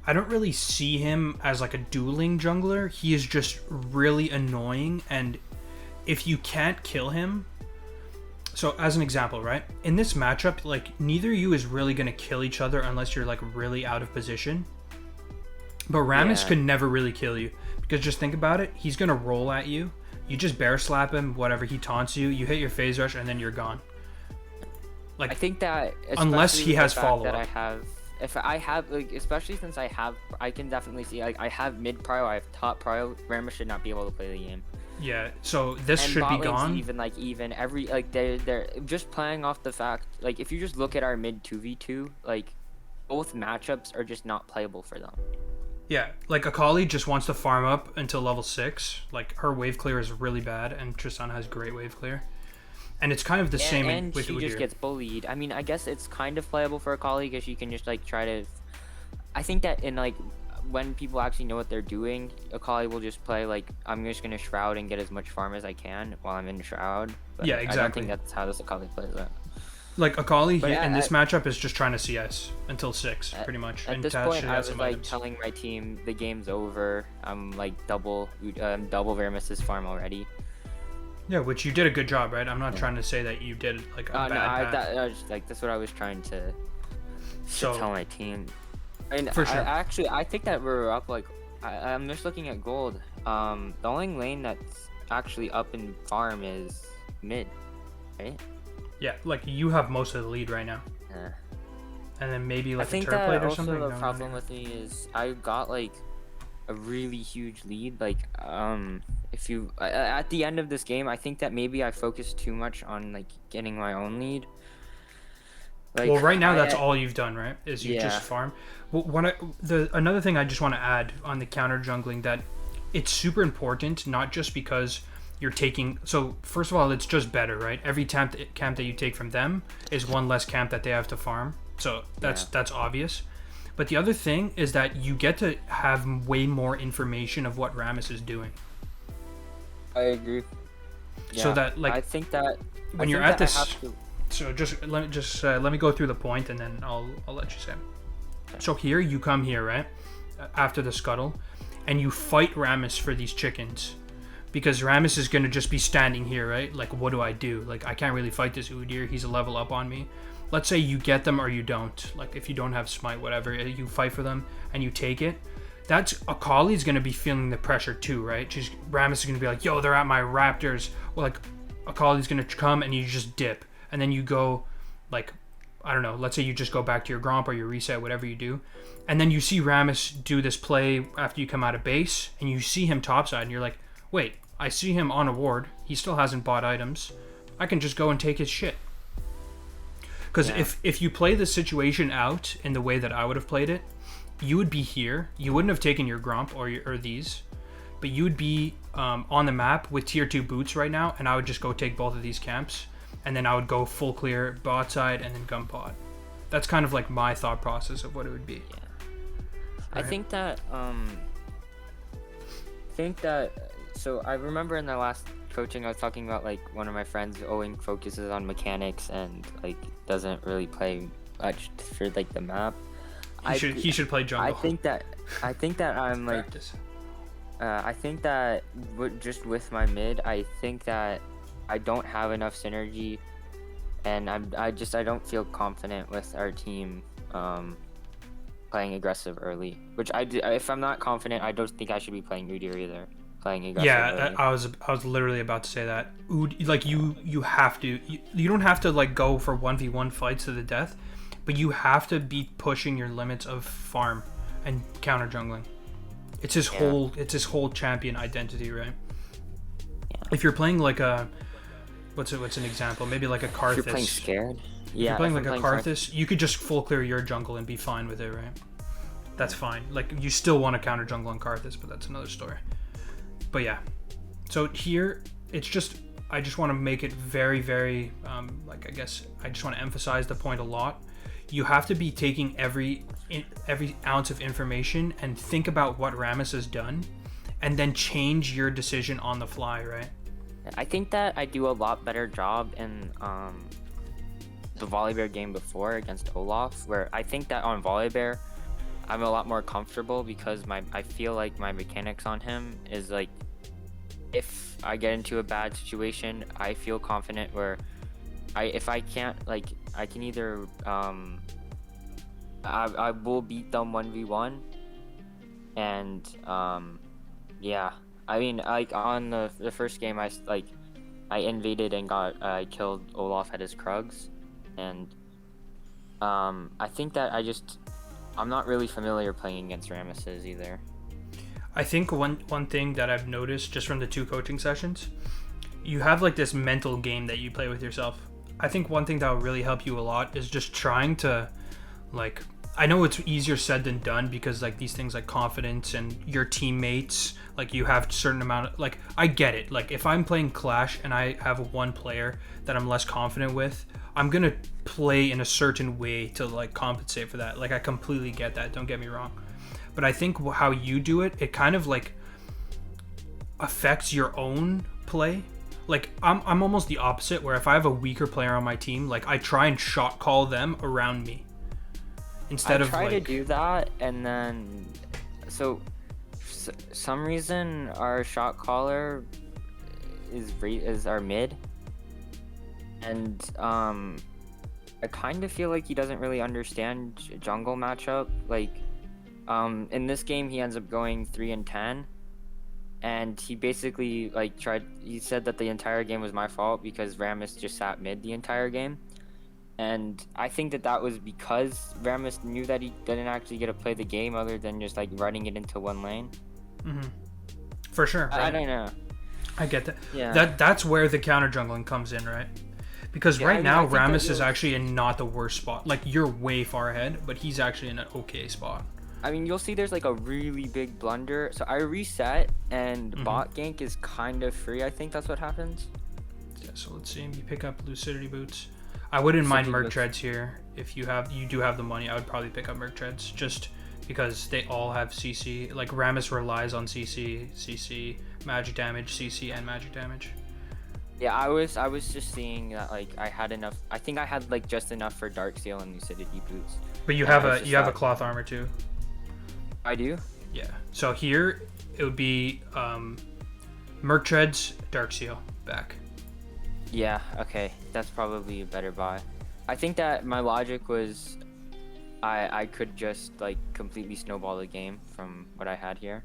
Speaker 1: I don't really see him as like a dueling jungler. He is just really annoying, and if you can't kill him. So as an example, right? In this matchup, like, neither of you is really gonna kill each other unless you're like really out of position. But Rammus could never really kill you because just think about it. He's gonna roll at you. You just bear slap him, whatever. He taunts you. You hit your phase rush, and then you're gone. Like,
Speaker 2: I think that
Speaker 1: unless he has follow up.
Speaker 2: Especially since I can definitely see, like, I have mid prio, I have top prio. Rammus should not be able to play the game.
Speaker 1: Yeah, so this should be gone.
Speaker 2: Even every, like, they're just playing off the fact, like, if you just look at our mid 2v2, like, both matchups are just not playable for them.
Speaker 1: Yeah, like, Akali just wants to farm up until level 6. Like, her wave clear is really bad, and Tristana has great wave clear. And it's kind of the same with Udyr.
Speaker 2: And she just gets bullied. I mean, I guess it's kind of playable for Akali because she can just, like, try to... I think that in, like, when people actually know what they're doing, Akali will just play, like, I'm just going to Shroud and get as much farm as I can while I'm in Shroud. But
Speaker 1: yeah, exactly.
Speaker 2: I don't think that's how this Akali plays it.
Speaker 1: Like, Akali in this matchup is just trying to CS until 6, pretty much.
Speaker 2: At this point, I was, like, telling my team the game's over. I'm, like, double Rammus's farm already.
Speaker 1: Yeah, which you did a good job, right? I'm not trying to say that you did, like, a bad path.
Speaker 2: That's what I was trying to tell my team. And
Speaker 1: for sure.
Speaker 2: I think that we're up, like, I'm just looking at gold. The only lane that's actually up in farm is mid, right?
Speaker 1: Yeah, like, you have most of the lead right now.
Speaker 2: Yeah.
Speaker 1: And then maybe, like,
Speaker 2: I think
Speaker 1: a turret plate or something?
Speaker 2: The problem with me is I got, like, a really huge lead. Like, if you... at the end of this game, I think that maybe I focused too much on, like, getting my own lead.
Speaker 1: Like, well, right now that's all you've done, right? Is you just farm. Well, another thing I just want to add on the counter jungling, that it's super important, not just because you're taking... So, first of all, it's just better, right? Every camp that you take from them is one less camp that they have to farm. So, that's obvious. But the other thing is that you get to have way more information of what Rammus is doing.
Speaker 2: I agree. Yeah,
Speaker 1: so that, like...
Speaker 2: I think that...
Speaker 1: When you're at this... So let me go through the point, and then I'll let you say. Okay. So here you come here, right, after the scuttle, and you fight Rammus for these chickens, because Rammus is gonna just be standing here, right? Like, what do I do? Like, I can't really fight this Udyr. He's a level up on me. Let's say you get them or you don't. Like, if you don't have smite, whatever, you fight for them and you take it. That's Akali's gonna be feeling the pressure too, right? Rammus is gonna be like, yo, they're at my raptors. Well, like, Akali's gonna come and you just dip, and then you go, like, I don't know. Let's say you just go back to your Gromp or your reset, whatever you do, and then you see Rammus do this play after you come out of base, and you see him topside, and you're like, wait, I see him on a ward. He still hasn't bought items. I can just go and take his shit. Because if you play the situation out in the way that I would have played it, you would be here. You wouldn't have taken your Gromp or these, but you would be on the map with tier 2 boots right now, and I would just go take both of these camps, and then I would go full clear bot side and then gun pod. That's kind of like my thought process of what it would be.
Speaker 2: Yeah.
Speaker 1: Right?
Speaker 2: I think that so I remember in the last coaching I was talking about, like, one of my friends Owen focuses on mechanics and, like, doesn't really play much for, like, the map.
Speaker 1: He should play jungle.
Speaker 2: I think that I'm like I think that just with my mid, I think that I don't have enough synergy, and I don't feel confident with our team playing aggressive early. Which if I'm not confident, I don't think I should be playing Udyr either. Playing aggressive.
Speaker 1: Yeah, early. I was literally about to say that. Like, you have to. You don't have to, like, go for 1v1 fights to the death, but you have to be pushing your limits of farm and counter jungling. It's his whole champion identity, right?
Speaker 2: Yeah.
Speaker 1: If you're playing like a what's an example? Maybe like a Karthus.
Speaker 2: If you're playing scared.
Speaker 1: If you're playing like a Karthus, you could just full clear your jungle and be fine with it, right? That's fine. Like, you still want to counter jungle on Karthus, but that's another story. But yeah. So here, it's just, I just want to make it very, very, like, I guess, I just want to emphasize the point a lot. You have to be taking every ounce of information and think about what Rammus has done, and then change your decision on the fly, right?
Speaker 2: I think that I do a lot better job in the Volibear game before against Olaf, where I think that on Volibear I'm a lot more comfortable because I feel like my mechanics on him is, like, if I get into a bad situation, I feel confident where if I can't, like, I can either I will beat them 1v1, and yeah, I mean, like, on the first game, I invaded and I killed Olaf at his Krugs, and I think that I'm not really familiar playing against Rammuses either.
Speaker 1: I think one thing that I've noticed just from the 2 coaching sessions, you have, like, this mental game that you play with yourself. I think one thing that will really help you a lot is just trying to, like, I know it's easier said than done because, like, these things like confidence and your teammates, like, you have a certain amount of, like, I get it. Like, if I'm playing Clash and I have one player that I'm less confident with, I'm gonna play in a certain way to, like, compensate for that. Like, I completely get that, don't get me wrong. But I think how you do it, it kind of, like, affects your own play. Like, I'm almost the opposite, where if I have a weaker player on my team, like, I try and shot call them around me. Instead of, like,
Speaker 2: I try to do that, and then so for some reason our shot caller is our mid, and I kind of feel like he doesn't really understand jungle matchup. Like, in this game he ends up going 3-10, and he basically, like, he said that the entire game was my fault because Rammus just sat mid the entire game. And I think that was because Rammus knew that he didn't actually get to play the game other than just, like, running it into one lane.
Speaker 1: Mm-hmm. For sure. Right?
Speaker 2: I don't know.
Speaker 1: I get that.
Speaker 2: Yeah.
Speaker 1: That's where the counter jungling comes in, right? Because right now Rammus is actually in not the worst spot. Like, you're way far ahead, but he's actually in an okay spot.
Speaker 2: I mean, you'll see there's, like, a really big blunder. So I reset, and bot gank is kind of free. I think that's what happens.
Speaker 1: Yeah, so let's see. You pick up Lucidity Boots. I wouldn't mind Merc Treads here. If you do have the money, I would probably pick up Merc Treads just because they all have CC. Like, Rammus relies on CC, magic damage, CC, and magic damage.
Speaker 2: Yeah, I was just seeing that, like, I had enough. I think I had, like, just enough for Dark Seal and Lucidity Boots.
Speaker 1: But you have a cloth armor too.
Speaker 2: I do?
Speaker 1: Yeah. So here it would be Merc Treads, Dark Seal, back.
Speaker 2: Yeah, okay. That's probably a better buy. I think that my logic was I could just like completely snowball the game from what I had here.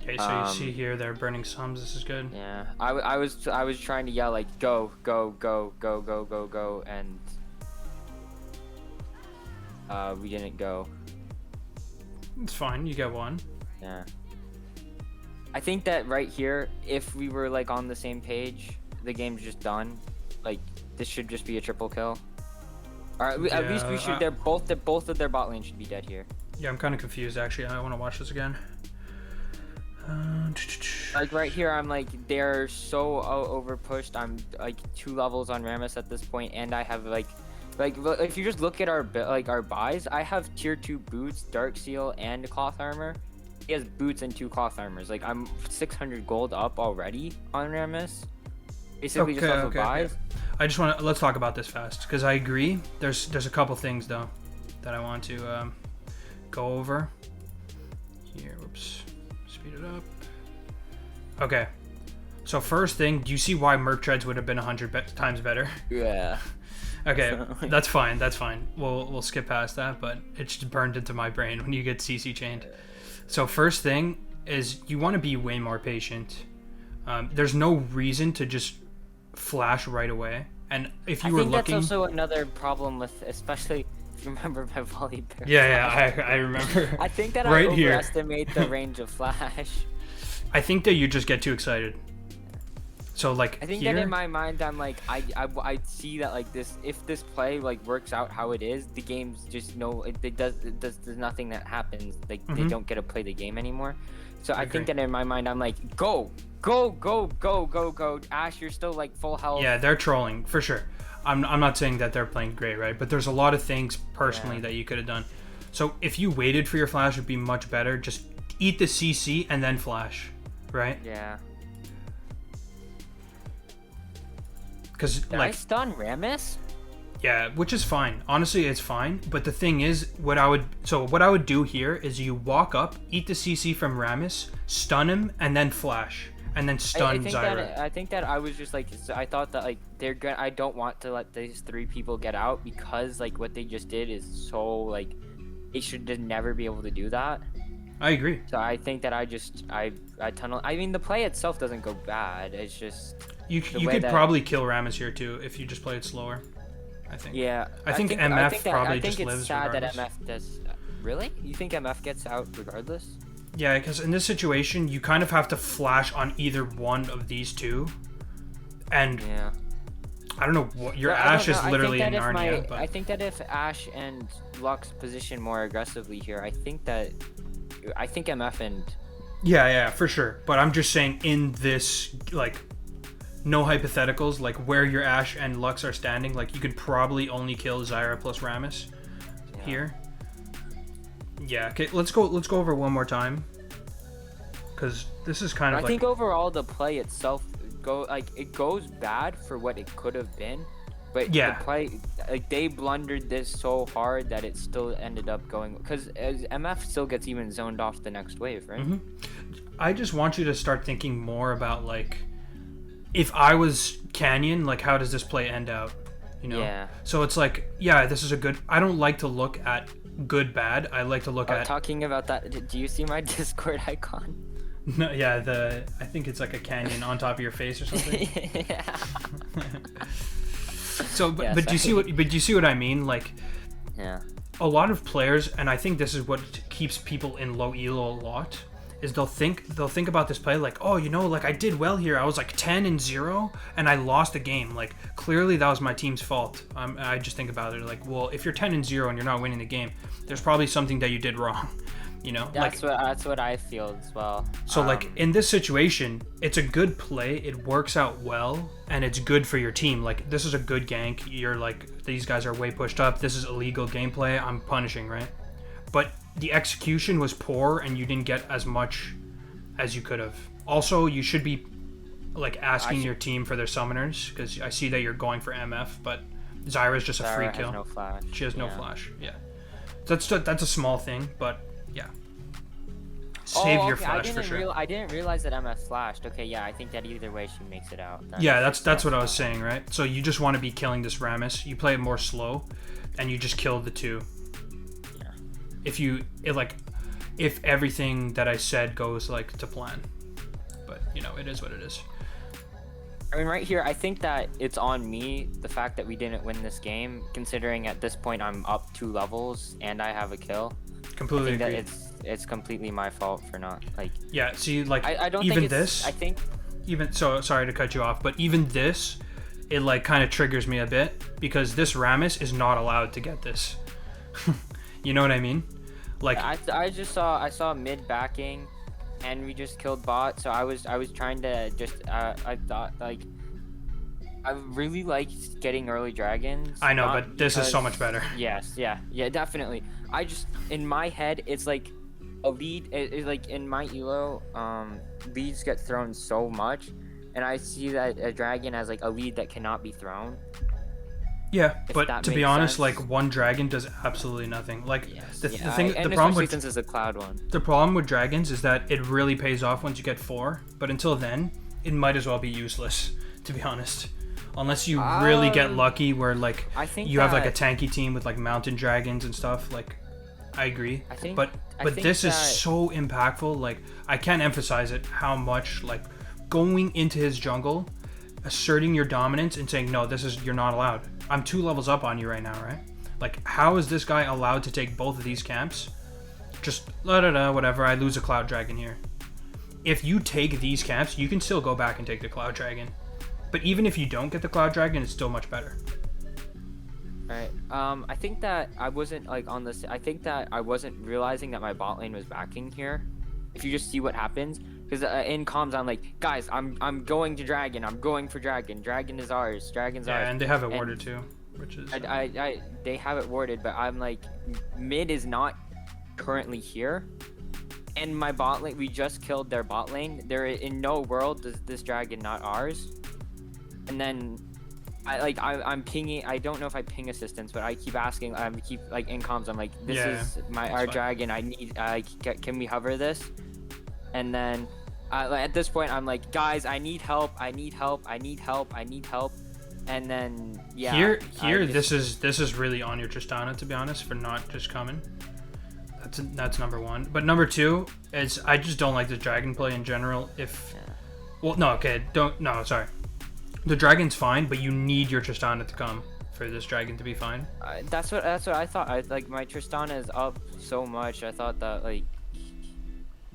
Speaker 1: Okay, so you see here they're burning sums. This is good.
Speaker 2: Yeah, I was trying to yell like go go go go go go go, and we didn't go.
Speaker 1: It's fine. You get one.
Speaker 2: Yeah. I think that right here, if we were like on the same page, the game's just done. Like this should just be a triple kill. Or at least we should. Both of their bot lanes should be dead here.
Speaker 1: Yeah, I'm kind of confused actually. I want to watch this again.
Speaker 2: Like right here, I'm like they're so over pushed. I'm like 2 levels on Rammus at this point, and I have like if you just look at our buys, I have tier 2 boots, dark seal, and cloth armor. He has boots and 2 cloth armors. Like I'm 600 gold up already on Rammus. Basically just off of buys.
Speaker 1: I just want to let's talk about this fast because I agree. There's a couple things though that I want to go over here. Whoops. Speed it up. Okay. So first thing, do you see why Merc Treads would have been 100 times better?
Speaker 2: Yeah.
Speaker 1: Okay, that's fine. That's fine. We'll skip past that, but it's just burned into my brain when you get CC chained. So first thing is you want to be way more patient. There's no reason to just flash right away. And if you were looking,
Speaker 2: that's also another problem with, especially if you remember my volley.
Speaker 1: Yeah, I remember.
Speaker 2: I think that
Speaker 1: right
Speaker 2: I
Speaker 1: here.
Speaker 2: overestimate the range of flash.
Speaker 1: I think that you just get too excited. So like
Speaker 2: I think
Speaker 1: here,
Speaker 2: that in my mind I'm like I see that like this, if this play like works out how it is, the game's just there's nothing that happens, like they don't get to play the game anymore. So I think that in my mind I'm like go Ash, you're still like full health.
Speaker 1: Yeah, they're trolling for sure. I'm not saying that they're playing great, right? But there's a lot of things personally that you could have done. So if you waited for your flash, it'd be much better. Just eat the CC and then flash, right?
Speaker 2: Yeah.
Speaker 1: Because like
Speaker 2: I stun Rammus?
Speaker 1: Yeah, which is fine. Honestly, it's fine. But the thing is, what I would do here is you walk up, eat the CC from Rammus, stun him, and then flash, and then stun Zyra.
Speaker 2: I think that I was just like, I thought that like I don't want to let these 3 people get out because like what they just did is so like they should just never be able to do that.
Speaker 1: I agree.
Speaker 2: So I think that I tunnel. I mean, the play itself doesn't go bad. It's just
Speaker 1: you could probably kill Rammus here too if you just play it slower. I think.
Speaker 2: Yeah.
Speaker 1: I think MF probably just lives regardless.
Speaker 2: I think it's sad that MF does. Really? You think MF gets out regardless?
Speaker 1: Yeah, because in this situation, you kind of have to flash on either one of these two, and
Speaker 2: yeah.
Speaker 1: I don't know what your Ash is literally in Narnia.
Speaker 2: I think that if Ash and Lux position more aggressively here, I think MF and.
Speaker 1: Yeah, for sure. But I'm just saying in this like. No hypotheticals, like where your Ash and Lux are standing, like you could probably only kill Zyra plus Rammus here. Yeah, okay, let's go over one more time. Cause this is kind of
Speaker 2: I think overall the play itself it goes bad for what it could have been. But the play, like they blundered this so hard that it still ended up going, because MF still gets even zoned off the next wave, right?
Speaker 1: I just want you to start thinking more about like, if I was Canyon, like how does this play end out? You know?
Speaker 2: Yeah.
Speaker 1: So it's like, yeah, this is a good. I don't like to look at good bad. I like to look at.
Speaker 2: Talking about that, do you see my Discord icon?
Speaker 1: No, yeah, I think it's like a canyon on top of your face or something.
Speaker 2: Yeah.
Speaker 1: So, but do you see what I mean? Like,
Speaker 2: yeah.
Speaker 1: A lot of players, and I think this is what keeps people in low elo a lot, is they'll think about this play like, oh, you know, like I did well here. I was like 10-0 and I lost the game. Like clearly that was my team's fault. I just think about it like, well, if you're 10-0 and you're not winning the game, there's probably something that you did wrong. You know,
Speaker 2: that's what I feel as well.
Speaker 1: So like in this situation, it's a good play. It works out well, and it's good for your team. Like this is a good gank. You're like, these guys are way pushed up. This is illegal gameplay. I'm punishing, right? But the execution was poor, and you didn't get as much as you could have. Also, you should be like asking your team for their summoners, because I see that you're going for MF, but Zyra's just a free kill.
Speaker 2: Has no flash.
Speaker 1: She has no flash. Yeah, that's a small thing, but yeah. Save your
Speaker 2: okay.
Speaker 1: flash for sure.
Speaker 2: I didn't realize that MF flashed. Okay, yeah. I think that either way she makes it out.
Speaker 1: Yeah, that's what I was saying, right? So you just want to be killing this Rammus. You play it more slow, and you just kill the 2. Yeah. If everything that I said goes like to plan, but you know, it is what it is.
Speaker 2: I mean, right here, I think that it's on me, the fact that we didn't win this game, considering at this point I'm up 2 levels and I have a kill.
Speaker 1: Completely agree.
Speaker 2: That it's completely my fault for not, like...
Speaker 1: Yeah, see, like,
Speaker 2: I don't
Speaker 1: even
Speaker 2: think
Speaker 1: this...
Speaker 2: I think...
Speaker 1: Even, so, sorry to cut you off, but even this, it, like, kind of triggers me a bit, because this Rammus is not allowed to get this. You know what I mean? Like...
Speaker 2: I saw mid backing, and we just killed bot, so I was trying to just I thought, like, I really like getting early dragons.
Speaker 1: I know, but this is so much better.
Speaker 2: Yes, yeah, definitely. I just, in my head, it's like a lead. It's like in my elo, leads get thrown so much, and I see that a dragon as like a lead that cannot be thrown.
Speaker 1: Yeah, but to be honest, like, one dragon does absolutely nothing. Like, the problem with,
Speaker 2: since it's a cloud one.
Speaker 1: The problem with dragons is that it really pays off once you get 4, but until then, it might as well be useless, to be honest. Unless you really get lucky, where like you have like a tanky team with like mountain dragons and stuff. Like, I agree. But this is so impactful. Like, I can't emphasize it how much, like, going into his jungle, asserting your dominance and saying, no, you're not allowed. I'm 2 levels up on you right now, right? Like, how is this guy allowed to take both of these camps? Just whatever. I lose a cloud dragon here. If you take these camps, you can still go back and take the cloud dragon. But even if you don't get the cloud dragon, it's still much better.
Speaker 2: Right. I think that I wasn't like on this. I think that I wasn't realizing that my bot lane was backing here. If you just see what happens, because in comms I'm like, guys, I'm going to dragon. I'm going for dragon. Dragon is ours. Dragon's ours.
Speaker 1: Yeah, and they have it warded too, which is.
Speaker 2: They have it warded, but I'm like, mid is not currently here. And my bot lane, we just killed their bot lane. There, in no world does this dragon not ours. And then I'm pinging. I don't know if I ping assistance, but I keep asking. I keep like in comms. I'm like, this is our dragon. I need. Can we hover this? And then at this point, I'm like, guys, I need help. I need help. I need help. I need help. And then
Speaker 1: here, this is really on your Tristana, to be honest, for not just coming. That's number 1. But number 2 is I just don't like the dragon play in general. Sorry. The dragon's fine, but you need your Tristana to come for this dragon to be fine.
Speaker 2: That's what I thought. Like, my Tristana is up so much. I thought that, like,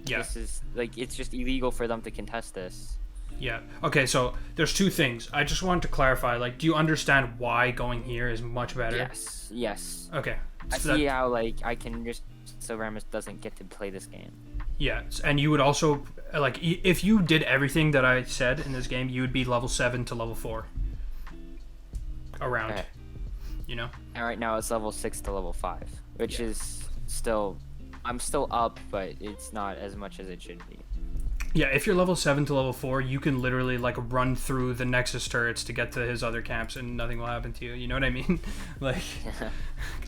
Speaker 2: this is like, it's just illegal for them to contest this.
Speaker 1: Yeah. Okay, so there's 2 things. I just wanted to clarify. Like, do you understand why going here is much better?
Speaker 2: Yes.
Speaker 1: Okay.
Speaker 2: I see how, like, I can just, so Rammus doesn't get to play this game.
Speaker 1: Yeah, and you would also, like, if you did everything that I said in this game, you would be level 7 to level 4. Around. Okay. You know?
Speaker 2: And right now it's level 6 to level 5, which is still, I'm still up, but it's not as much as it should be.
Speaker 1: Yeah, if you're level 7 to level 4, you can literally, like, run through the Nexus turrets to get to his other camps and nothing will happen to you. You know what I mean? Like,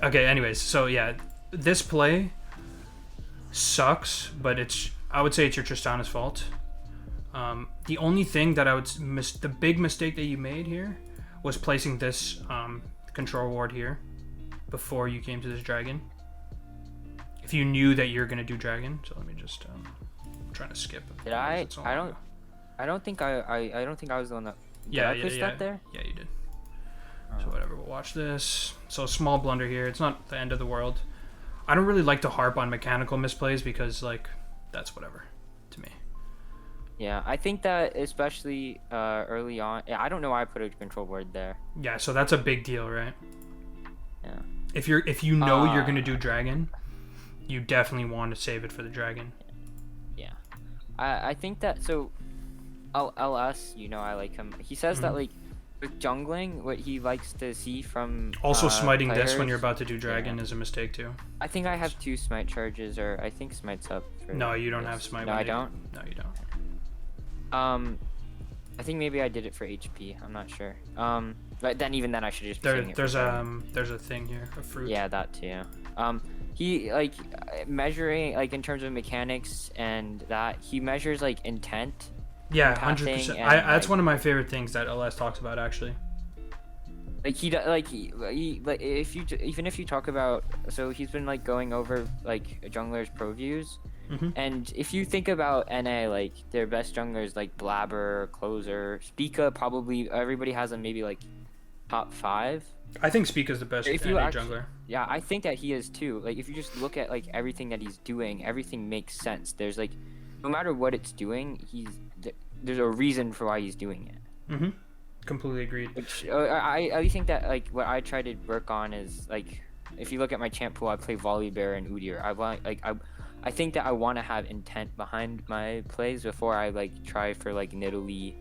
Speaker 1: okay, anyways, so yeah, this play sucks, but I would say it's your Tristana's fault. The only thing that I would the big mistake that you made here was placing this control ward here before you came to this dragon. If you knew that you're gonna do dragon, so let me just I'm trying to skip.
Speaker 2: Did I don't think I was the one that push that there.
Speaker 1: Yeah, you did. So whatever, we'll watch this. So a small blunder here. It's not the end of the world. I don't really like to harp on mechanical misplays because, like, that's whatever to me.
Speaker 2: Yeah, I think that especially early on. Yeah, I don't know why I put a control ward there.
Speaker 1: Yeah, so that's a big deal, right?
Speaker 2: Yeah.
Speaker 1: If you know you're gonna do dragon, you definitely want to save it for the dragon.
Speaker 2: Yeah, I think that so. LS, you know, I like him. He says that, like, with jungling, what he likes to see from
Speaker 1: also smiting players, this when you're about to do dragon is a mistake too.
Speaker 2: I think I have 2 smite charges, or I think smite's up.
Speaker 1: No, you don't have smite.
Speaker 2: No, I don't.
Speaker 1: No, you don't.
Speaker 2: I think maybe I did it for HP. I'm not sure. But then even then I should just be
Speaker 1: there's a thing here, a fruit.
Speaker 2: Yeah, that too. he like measuring like in terms of mechanics and that he measures like intent.
Speaker 1: Yeah, 100%. That's like, one of my favorite things that LS talks about actually.
Speaker 2: Like he like if you even if you talk about, so he's been like going over like junglers pro views, and if you think about NA, like their best junglers like Blabber, Closer, Spica, probably everybody has them maybe like top 5.
Speaker 1: I think Spica's the best NA jungler.
Speaker 2: Yeah, I think that he is too. Like if you just look at like everything that he's doing, everything makes sense. There's like, no matter what it's doing, there's a reason for why he's doing it.
Speaker 1: Completely agreed.
Speaker 2: Which I think that like what I try to work on is like, if you look at my champ pool, I play Volibear and Udyr. I think that I want to have intent behind my plays before I like try for like Nidalee.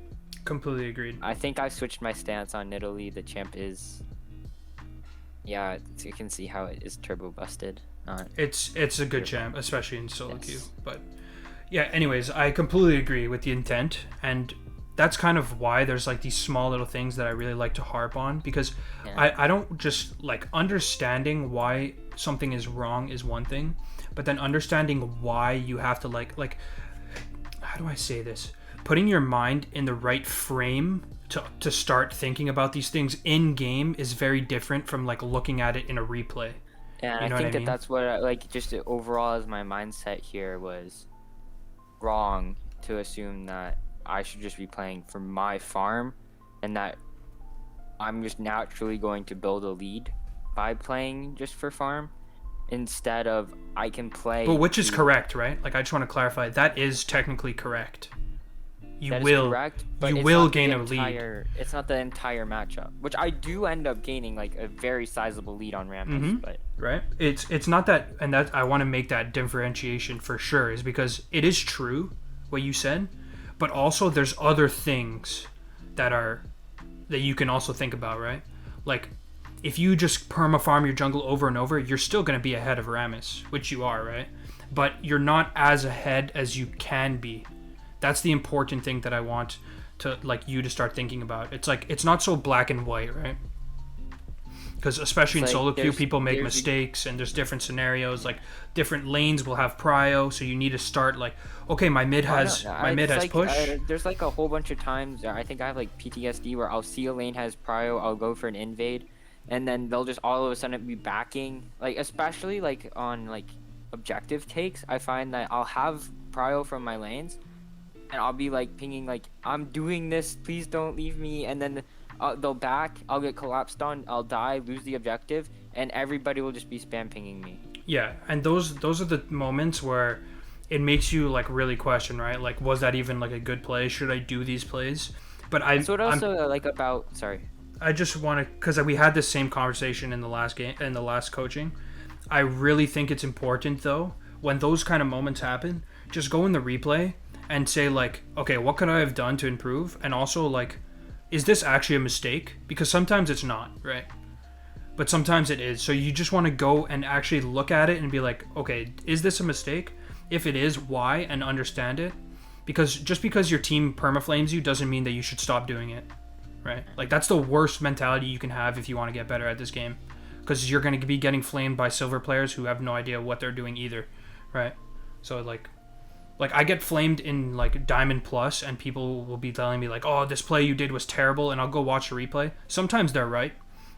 Speaker 1: Completely agreed.
Speaker 2: I think I've switched my stance on Nidalee. The champ is, yeah, you can see how it is turbo busted.
Speaker 1: It's a good champ, especially in solo queue. But yeah, anyways, I completely agree with the intent, and that's kind of why there's like these small little things that I really like to harp on, because I don't just like understanding why something is wrong is one thing, but then understanding why you have to like how do I say this? Putting your mind in the right frame to start thinking about these things in game is very different from like looking at it in a replay.
Speaker 2: Yeah, you know I think that's what I, like just overall as my mindset here was wrong to assume that I should just be playing for my farm, and that I'm just naturally going to build a lead by playing just for farm, instead of I can play.
Speaker 1: But which is correct, right? Like I just want to clarify, that is technically correct. You will gain a lead.
Speaker 2: It's not the entire matchup, which I do end up gaining like a very sizable lead on Rammus, but
Speaker 1: right. It's not that, and that I want to make that differentiation for sure, is because it is true what you said. But also there's other things that you can also think about, right? Like if you just perma-farm your jungle over and over, you're still going to be ahead of Rammus, which you are, right? But you're not as ahead as you can be. That's the important thing that I want to like you to start thinking about. It's like it's not so black and white, right? Because especially in solo queue, people make mistakes, and there's different scenarios. Like different lanes will have prio, so you need to start like, okay, my mid has push.
Speaker 2: There's like a whole bunch of times. I think I have like PTSD where I'll see a lane has prio, I'll go for an invade, and then they'll just all of a sudden be backing. Like especially like on like objective takes, I find that I'll have prio from my lanes, and I'll be like pinging like, I'm doing this, please don't leave me, and then they'll back, I'll get collapsed on, I'll die, lose the objective, and everybody will just be spam pinging me.
Speaker 1: Yeah, and those are the moments where it makes you like really question, right? Like, was that even like a good play? Should I do these plays? But I just want to, because we had this same conversation in the last coaching. I really think it's important though, when those kind of moments happen, just go in the replay and say like, okay, what could I have done to improve? And also like, is this actually a mistake? Because sometimes it's not, right? But sometimes it is. So you just want to go and actually look at it and be like, okay, is this a mistake? If it is, why? And understand it. Because just because your team permaflames you doesn't mean that you should stop doing it, right? Like that's the worst mentality you can have if you want to get better at this game. Because you're going to be getting flamed by silver players who have no idea what they're doing either, right? So like I get flamed in like Diamond Plus, and people will be telling me like, oh, this play you did was terrible, and I'll go watch the replay. Sometimes they're right,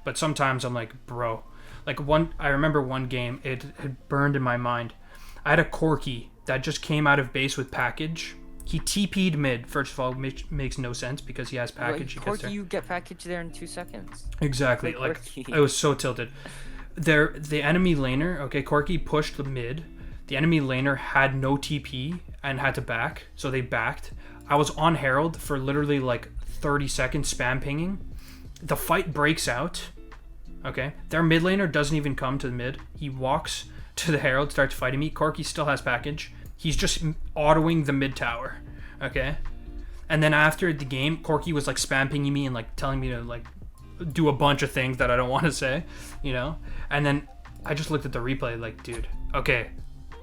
Speaker 1: but sometimes I'm like, bro. Like I remember one game, it had burned in my mind. I had a Corki that just came out of base with package. He TP'd mid. First of all, makes no sense because he has package.
Speaker 2: Corki, you get package there in 2 seconds.
Speaker 1: Exactly. Like I was so tilted. The enemy laner, okay, Corki pushed the mid. The enemy laner had no TP and had to back, so they backed. I was on Herald for literally like 30 seconds spam pinging. The fight breaks out, okay? Their mid laner doesn't even come to the mid. He walks to the Herald, starts fighting me. Corki still has package. He's just autoing the mid tower, okay? And then after the game, Corki was like spam pinging me and like telling me to like do a bunch of things that I don't want to say, you know? And then I just looked at the replay like, dude, okay,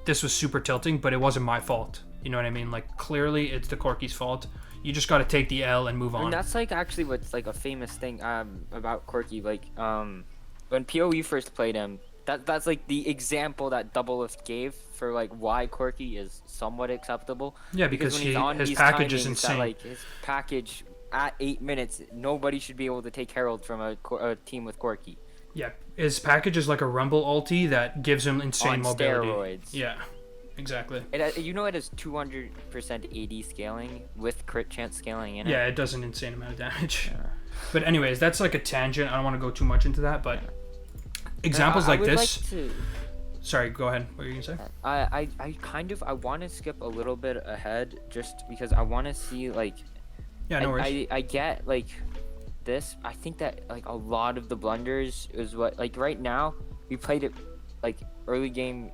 Speaker 1: this was super tilting, but it wasn't my fault. You know what I mean? Like, clearly it's the Corki's fault. You just got to take the L and move on.
Speaker 2: And that's like actually what's like a famous thing about Corki. Like, when PoE first played him, That's like the example that Doublelift gave for like why Corki is somewhat acceptable.
Speaker 1: Yeah, because
Speaker 2: when he's on
Speaker 1: his
Speaker 2: these
Speaker 1: package is
Speaker 2: timings
Speaker 1: insane.
Speaker 2: that, like, his package at 8 minutes, nobody should be able to take Herald from a team with Corki.
Speaker 1: Yeah, his package is like a Rumble ulti that gives him insane
Speaker 2: on
Speaker 1: mobility.
Speaker 2: Steroids.
Speaker 1: Yeah, exactly.
Speaker 2: It has 200% AD scaling with crit chance scaling in it.
Speaker 1: Yeah, it does an insane amount of damage. Yeah. But anyways, that's like a tangent. I don't want to go too much into that, but examples like this. Sorry, go ahead. What were you gonna say?
Speaker 2: I want to skip a little bit ahead just because I want to see like.
Speaker 1: Yeah, no worries.
Speaker 2: I get like this. I think that like a lot of the blunders is what like right now we played it like early game.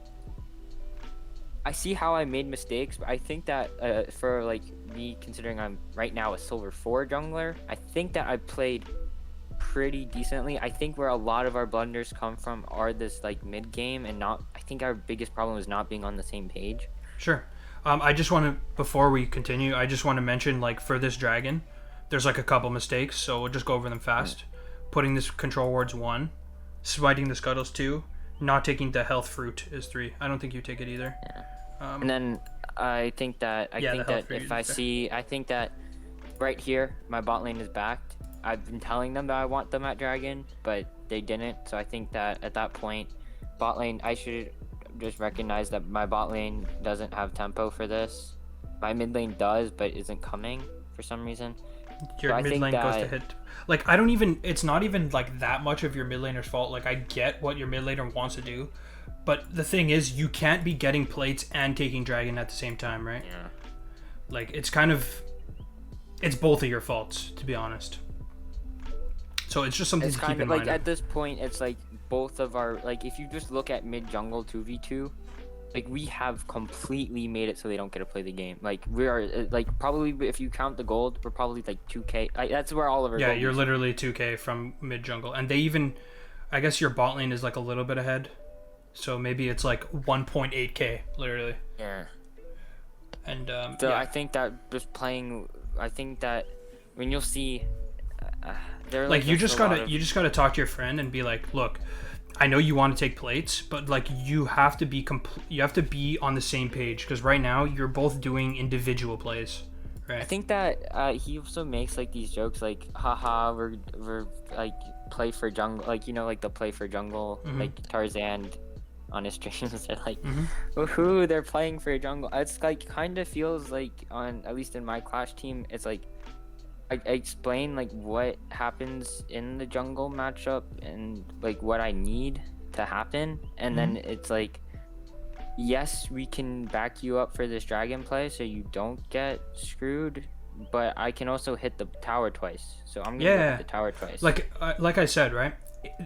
Speaker 2: I see how I made mistakes, but I think that for like me considering I'm right now a silver 4 jungler, I think that I played pretty decently. I think where a lot of our blunders come from are this like mid game and not. I think our biggest problem is not being on the same page.
Speaker 1: Sure. I just want to, before we continue, I just want to mention like for this dragon, there's like a couple mistakes, so we'll just go over them fast. Putting this control wards 1, smiting the scuttles 2, not taking the health fruit is 3. I don't think you take it either.
Speaker 2: Yeah. And then I think that I think that right here my bot lane is backed. I've been telling them that I want them at dragon, but they didn't. So I think that at that point, bot lane, I should just recognize that my bot lane doesn't have tempo for this. My mid lane does, but isn't coming for some reason.
Speaker 1: Your mid lane goes to hit. Like, it's not even like that much of your mid laner's fault. Like, I get what your mid laner wants to do, but the thing is, you can't be getting plates and taking dragon at the same time, right?
Speaker 2: Yeah.
Speaker 1: Like, it's both of your faults, to be honest. So it's just something to keep in mind.
Speaker 2: Like at this point, it's like both of our like if you just look at mid jungle 2v2, like we have completely made it so they don't get to play the game. Like we are like probably if you count the gold, we're probably like 2k. Like, that's where all of our
Speaker 1: you're literally 2k from mid jungle, and they even, I guess your bot lane is like a little bit ahead, so maybe it's like 1.8k literally.
Speaker 2: Yeah.
Speaker 1: And
Speaker 2: I think that just playing, I think that when you'll see.
Speaker 1: Like you just gotta talk to your friend and be like, look, I know you want to take plates, but like you have to be on the same page because right now you're both doing individual plays, right?
Speaker 2: I think that he also makes like these jokes like, haha, we're like play for jungle, like like the play for jungle, like Tarzan on his streams. They're like, woohoo, they're playing for jungle. It's like kind of feels like on at least in my Clash team, it's like. I explain like what happens in the jungle matchup and like what I need to happen, and then it's like, yes, we can back you up for this dragon play so you don't get screwed, but I can also hit the tower twice, so I'm gonna hit the tower twice.
Speaker 1: Like I said, right?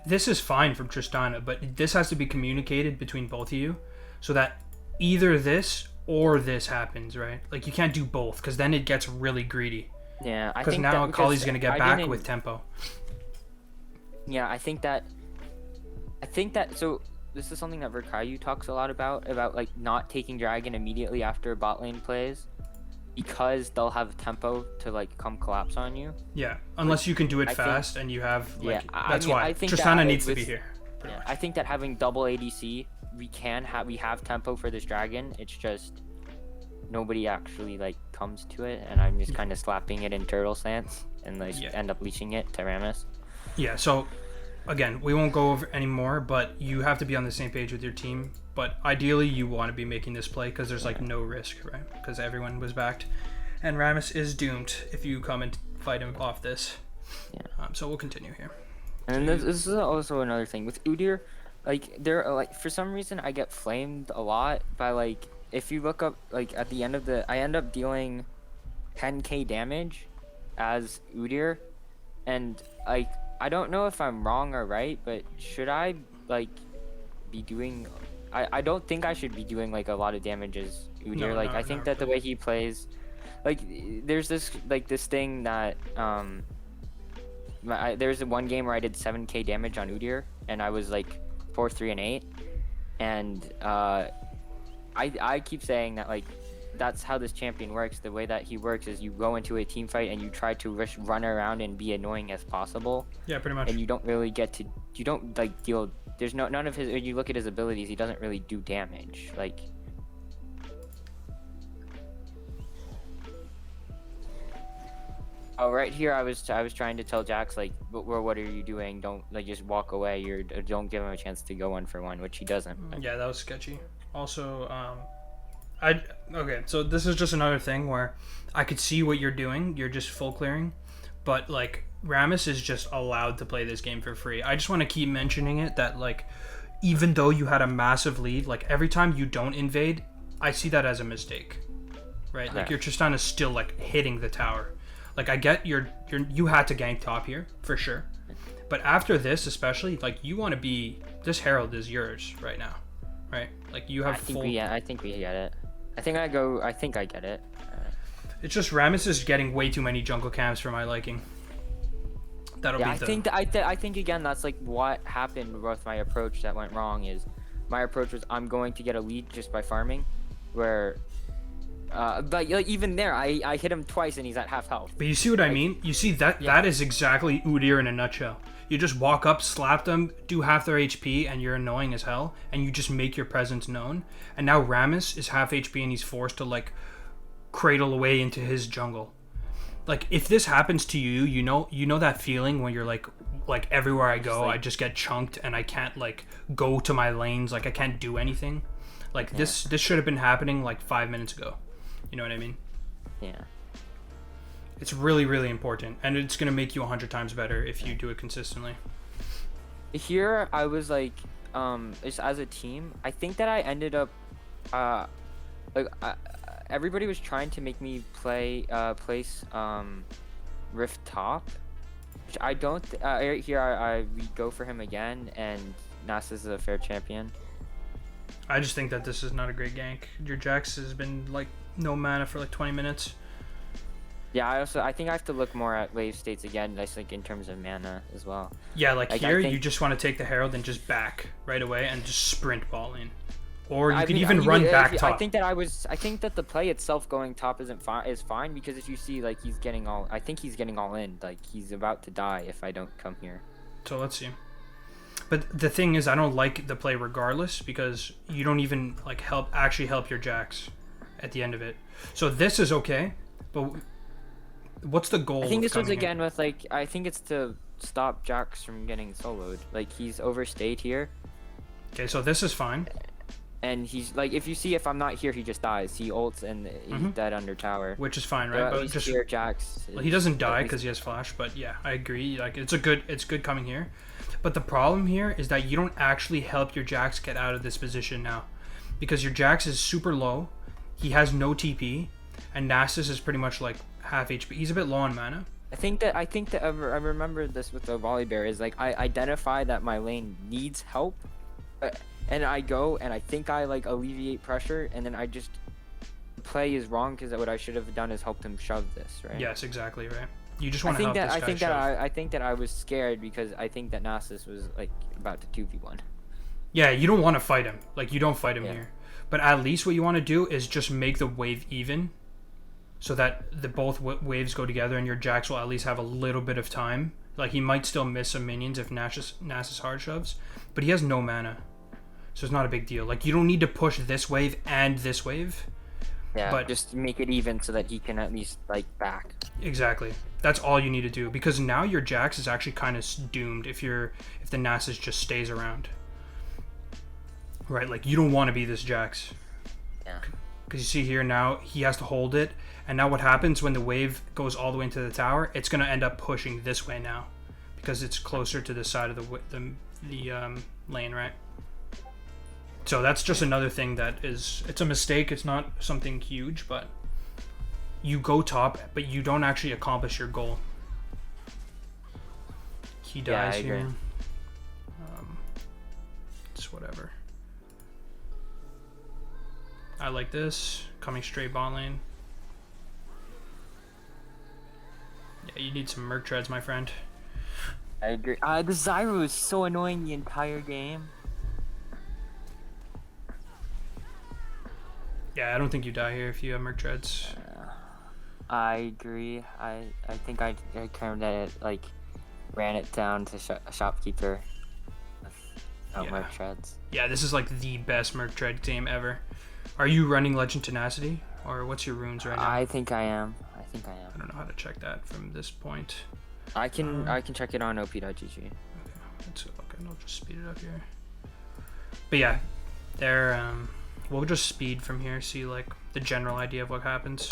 Speaker 1: This is fine from Tristana, but this has to be communicated between both of you so that either this or this happens, right? Like you can't do both because then it gets really greedy.
Speaker 2: Yeah, I
Speaker 1: think now Kali's gonna get back with tempo.
Speaker 2: Yeah, I think that. So this is something that Verkayu talks a lot about like not taking dragon immediately after bot lane plays, because they'll have tempo to like come collapse on you.
Speaker 1: Yeah, unless you can do it fast and you have like. That's why Tristana needs to be here.
Speaker 2: Yeah, I think that having double ADC, we have tempo for this dragon. It's just. Nobody actually like comes to it, and I'm just kind of slapping it in turtle stance and like end up leashing it to Rammus.
Speaker 1: Yeah, so again, we won't go over anymore, but you have to be on the same page with your team. But ideally, you want to be making this play because there's like no risk, right? Because everyone was backed, and Rammus is doomed if you come and fight him off this. Yeah. So we'll continue here.
Speaker 2: And this is also another thing with Udyr, like for some reason I get flamed a lot by like. If you look up, like, at the end of I end up dealing 10k damage as Udyr, and, like, I don't know if I'm wrong or right, but should I, like, be doing... I don't think I should be doing, like, a lot of damage as Udyr. I think that the way he plays... Like, there's this thing that, there's one game where I did 7k damage on Udyr, and I was, like, 4, 3, and 8, and, I keep saying that like that's how this champion works. The way that he works is you go into a team fight and you try to run around and be annoying as possible.
Speaker 1: Yeah, pretty much.
Speaker 2: And you don't really you don't like deal there's none of his. When you look at his abilities, he doesn't really do damage. Like. Oh, right here, I was trying to tell Jax like, what are you doing? Don't like just walk away. Don't give him a chance to go 1-for-1, which he doesn't.
Speaker 1: Yeah, that was sketchy. Also, okay, so this is just another thing where I could see what you're doing. You're just full clearing, but like Rammus is just allowed to play this game for free. I just want to keep mentioning it that like, even though you had a massive lead, like every time you don't invade, I see that as a mistake, right? Like your Tristana is still like hitting the tower. Like I get you had to gank top here for sure, but after this especially, like you want to be, this Herald is yours right now, right? Like you have full.
Speaker 2: I think we get it. I think I get it.
Speaker 1: It's just Rammus is getting way too many jungle camps for my liking.
Speaker 2: I think again that's like what happened with my approach that went wrong. Is my approach was I'm going to get a lead just by farming, where. But like, even there, I hit him twice and he's at half health.
Speaker 1: But you see what I mean? You see that is exactly Udyr in a nutshell. You just walk up, slap them, do half their HP, and you're annoying as hell, and you just make your presence known. And now Rammus is half HP and he's forced to like cradle away into his jungle. Like if this happens to you, you know that feeling when you're like everywhere I go, I just get chunked and I can't like go to my lanes, like I can't do anything. Like this should have been happening like 5 minutes ago. You know what I mean?
Speaker 2: Yeah.
Speaker 1: It's really, really important, and it's gonna make you 100 times better if you do it consistently.
Speaker 2: Here, I was like, just as a team, I think that I ended up, everybody was trying to make me place Rift top, which I don't. Right here, we go for him again, and Nasus is a fair champion.
Speaker 1: I just think that this is not a great gank. Your Jax has been like no mana for like 20 minutes.
Speaker 2: Yeah, I think I have to look more at wave states again, just like in terms of mana as well.
Speaker 1: Yeah, like here you just want to take the Herald and just back right away and just sprint ball in. Or you can even run back top.
Speaker 2: I think that the play itself going top is fine because if you see like he's getting all in, like he's about to die if I don't come here.
Speaker 1: So let's see. But the thing is, I don't like the play regardless because you don't even like help your Jax at the end of it. So this is okay, but what's the goal?
Speaker 2: I think this was again with like I think it's to stop Jax from getting soloed. Like he's overstayed here.
Speaker 1: Okay, so this is fine.
Speaker 2: And he's like, if I'm not here, he just dies. He ults and he's dead under tower.
Speaker 1: Which is fine, right?
Speaker 2: But just here, Jax.
Speaker 1: Well, he doesn't die because he has flash, but yeah, I agree. Like it's good coming here. But the problem here is that you don't actually help your Jax get out of this position now, because your Jax is super low. He has no TP, and Nasus is pretty much like half HP. He's a bit low on mana.
Speaker 2: I think that I remember this with the Volibear is like I identify that my lane needs help, and I go and I think I like alleviate pressure, and then I just play is wrong because what I should have done is helped him shove this, right?
Speaker 1: Yes, exactly right. You just want to help this guy shove.
Speaker 2: I think that I was scared because I think that Nasus was like about to 2v1.
Speaker 1: Yeah, you don't want to fight him. Like you don't fight him here. But at least what you want to do is just make the wave even, so that both waves go together, and your Jax will at least have a little bit of time. Like he might still miss some minions if Nasus hard shoves, but he has no mana, so it's not a big deal. Like you don't need to push this wave and this wave.
Speaker 2: Yeah, but just make it even so that he can at least like back.
Speaker 1: Exactly. That's all you need to do, because now your Jax is actually kind of doomed if the Nasus just stays around. Right, like you don't want to be this Jax.
Speaker 2: Yeah.
Speaker 1: Because you see here now he has to hold it, and now what happens when the wave goes all the way into the tower? It's going to end up pushing this way now, because it's closer to the side of the lane, right? So that's just another thing it's a mistake. It's not something huge, but you go top, but you don't actually accomplish your goal. He dies here. It's whatever. I like this. Coming straight bot lane. Yeah, you need some Merc treads, my friend.
Speaker 2: I agree. The Zyro is so annoying the entire game.
Speaker 1: Yeah, I don't think you die here if you have Merc treads.
Speaker 2: I agree. I think I kind of like ran it down to shopkeeper. Oh, yeah. Merc Treads.
Speaker 1: Yeah, this is like the best Merc Tread game ever. Are you running Legend Tenacity? Or what's your runes right now?
Speaker 2: I think I am.
Speaker 1: I don't know how to check that from this point.
Speaker 2: I can check it on op.gg.
Speaker 1: Okay, let's look, and I'll just speed it up here. But yeah, there. We'll just speed from here, see like the general idea of what happens.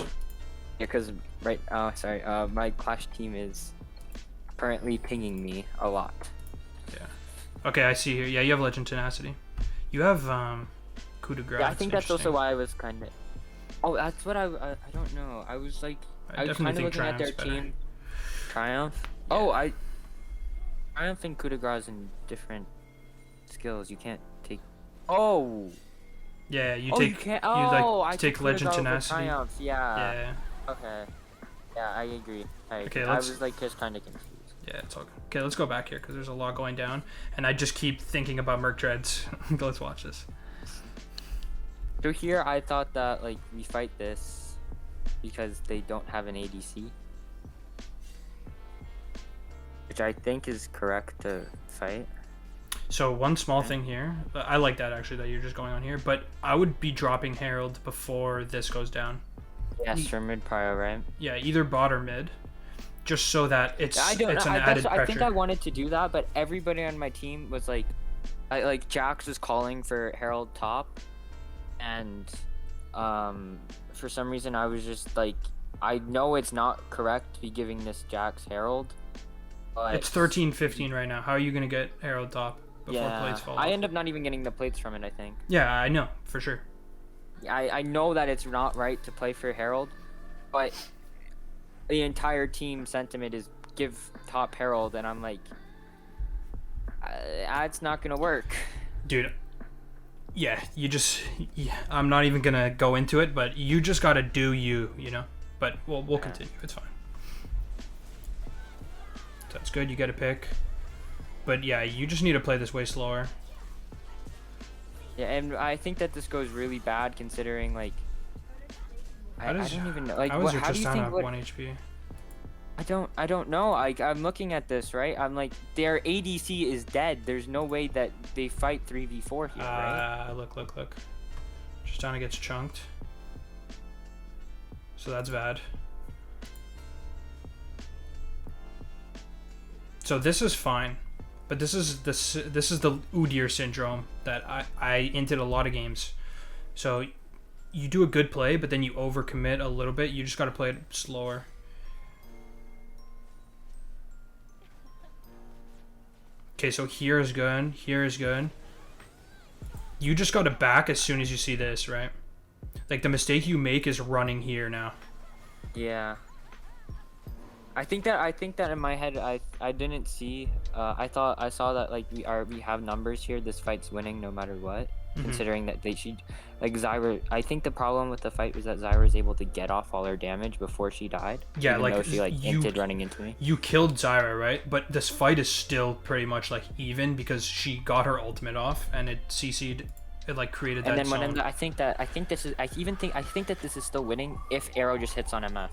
Speaker 2: Yeah, cause my Clash team is currently pinging me a lot.
Speaker 1: Yeah. Okay, I see here. Yeah, you have Legend Tenacity. You have Coup de Grace.
Speaker 2: Yeah, I think that's also why I was kind of. Oh, that's what I don't know. I was like, I was kind of looking at their team. Triumph. Yeah. Oh, Triumph and Coup de Grace in different skills. You can't take. Oh.
Speaker 1: Yeah, you take. You can't. Oh, I take Legend Tenacity.
Speaker 2: Triumph. Yeah. Okay. Yeah, I agree.
Speaker 1: Okay,
Speaker 2: I was like just kind of confused.
Speaker 1: Yeah, it's all good. Okay, let's go back here because there's a lot going down, and I just keep thinking about Merc Treads. Let's watch this.
Speaker 2: So here, I thought that like we fight this because they don't have an ADC, which I think is correct to fight.
Speaker 1: So one small thing here, I like that actually that you're just going on here, but I would be dropping Herald before this goes down.
Speaker 2: Yes, for mid prio, right?
Speaker 1: Yeah, either bot or mid, just so that it's an added pressure.
Speaker 2: I think I wanted to do that, but everybody on my team was like, Jax was calling for Herald top, and for some reason I was just like, I know it's not correct to be giving this Jax Herald, but
Speaker 1: it's 13-15 right now. How are you gonna get Herald top before plates fall?
Speaker 2: I end up not even getting the plates from it, I think.
Speaker 1: Yeah, I know for sure.
Speaker 2: I know that it's not right to play for Herald, but the entire team sentiment is give top Herald, and I'm like, it's not gonna work.
Speaker 1: Dude, yeah, I'm not even gonna go into it, but you just gotta do you know? But we'll continue, it's fine. That's good, you get a pick. But yeah, you just need to play this way slower.
Speaker 2: Yeah, and I think that this goes really bad considering, like, I don't even know. Like,
Speaker 1: how is your
Speaker 2: how do you
Speaker 1: Tristana
Speaker 2: think
Speaker 1: 1 HP?
Speaker 2: I don't know. I'm looking at this, right? I'm like, their ADC is dead. There's no way that they fight 3v4 here, right?
Speaker 1: Look. Tristana gets chunked. So that's bad. So this is fine. But this is the Udyr syndrome that I inted a lot of games. So you do a good play, but then you overcommit a little bit. You just got to play it slower. Okay, so here is good. Here is good. You just got to back as soon as you see this, right? Like, the mistake you make is running here now.
Speaker 2: Yeah. I think that in my head I didn't see. I saw that like we have numbers here. This fight's winning no matter what. Considering that she like Zyra. I think the problem with the fight was that Zyra was able to get off all her damage before she died.
Speaker 1: Yeah,
Speaker 2: even
Speaker 1: like
Speaker 2: though she inted running into me.
Speaker 1: You killed Zyra, right? But this fight is still pretty much like even because she got her ultimate off and it CC'd. It like created that.
Speaker 2: And then I think that this is still winning if Arrow just hits on MF.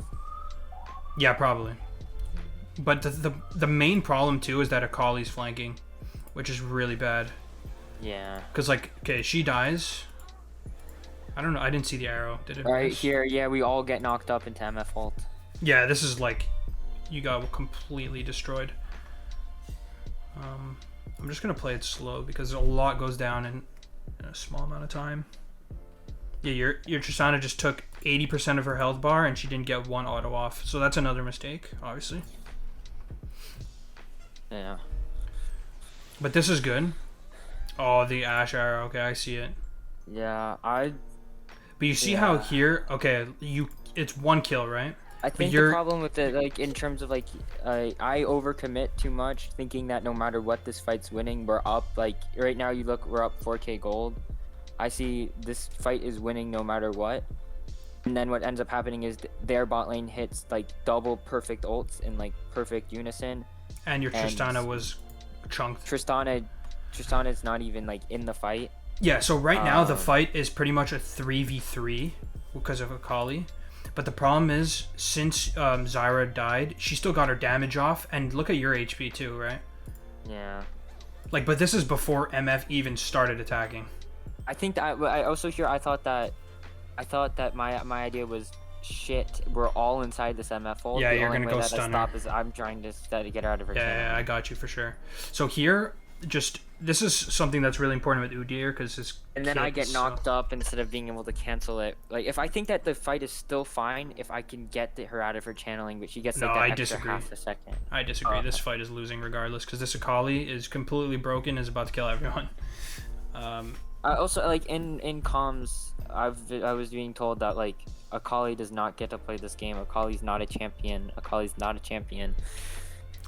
Speaker 1: Yeah, probably. But the main problem too is that Akali's flanking, which is really bad.
Speaker 2: Yeah.
Speaker 1: Cause like, okay, she dies. I don't know. I didn't see the arrow. Did it?
Speaker 2: Right here, yeah, we all get knocked up into MF ult.
Speaker 1: Yeah, this is like, you got completely destroyed. I'm just gonna play it slow because a lot goes down in a small amount of time. Yeah, your Tristana just took 80% of her health bar and she didn't get one auto off. So that's another mistake, obviously.
Speaker 2: Yeah.
Speaker 1: But this is good. Oh, the Ash arrow. Okay, I see it.
Speaker 2: Yeah,
Speaker 1: But you see how here, okay, it's one kill, right?
Speaker 2: I think the problem with it, like, in terms of, like, I overcommit too much, thinking that no matter what this fight's winning, we're up. Like, right now, you look, we're up 4k gold. I see this fight is winning no matter what. And then what ends up happening is their bot lane hits, like, double perfect ults in, like, perfect unison.
Speaker 1: And your Tristana was chunked.
Speaker 2: Tristana is not even, like, in the fight.
Speaker 1: Yeah, so right now the fight is pretty much a 3v3 because of Akali. But the problem is, since Zyra died, she still got her damage off. And look at your HP too, right?
Speaker 2: Yeah.
Speaker 1: Like, but this is before MF even started attacking.
Speaker 2: I think that I also hear. I thought that my idea was shit. We're all inside this MF hold.
Speaker 1: Yeah,
Speaker 2: the
Speaker 1: you're
Speaker 2: only
Speaker 1: gonna
Speaker 2: way
Speaker 1: go
Speaker 2: that
Speaker 1: stunner.
Speaker 2: I stop is I'm trying to get her out of her.
Speaker 1: Yeah, I got you for sure. So here, this is something that's really important with Udyr because his.
Speaker 2: And then I get knocked up instead of being able to cancel it. Like, if I think that the fight is still fine if I can get her out of her channeling, but she gets like that extra half a second.
Speaker 1: I disagree. This fight is losing regardless because this Akali is completely broken and is about to kill everyone.
Speaker 2: Also, like in comms, I was being told that like Akali does not get to play this game. Akali's not a champion. Akali's not a champion.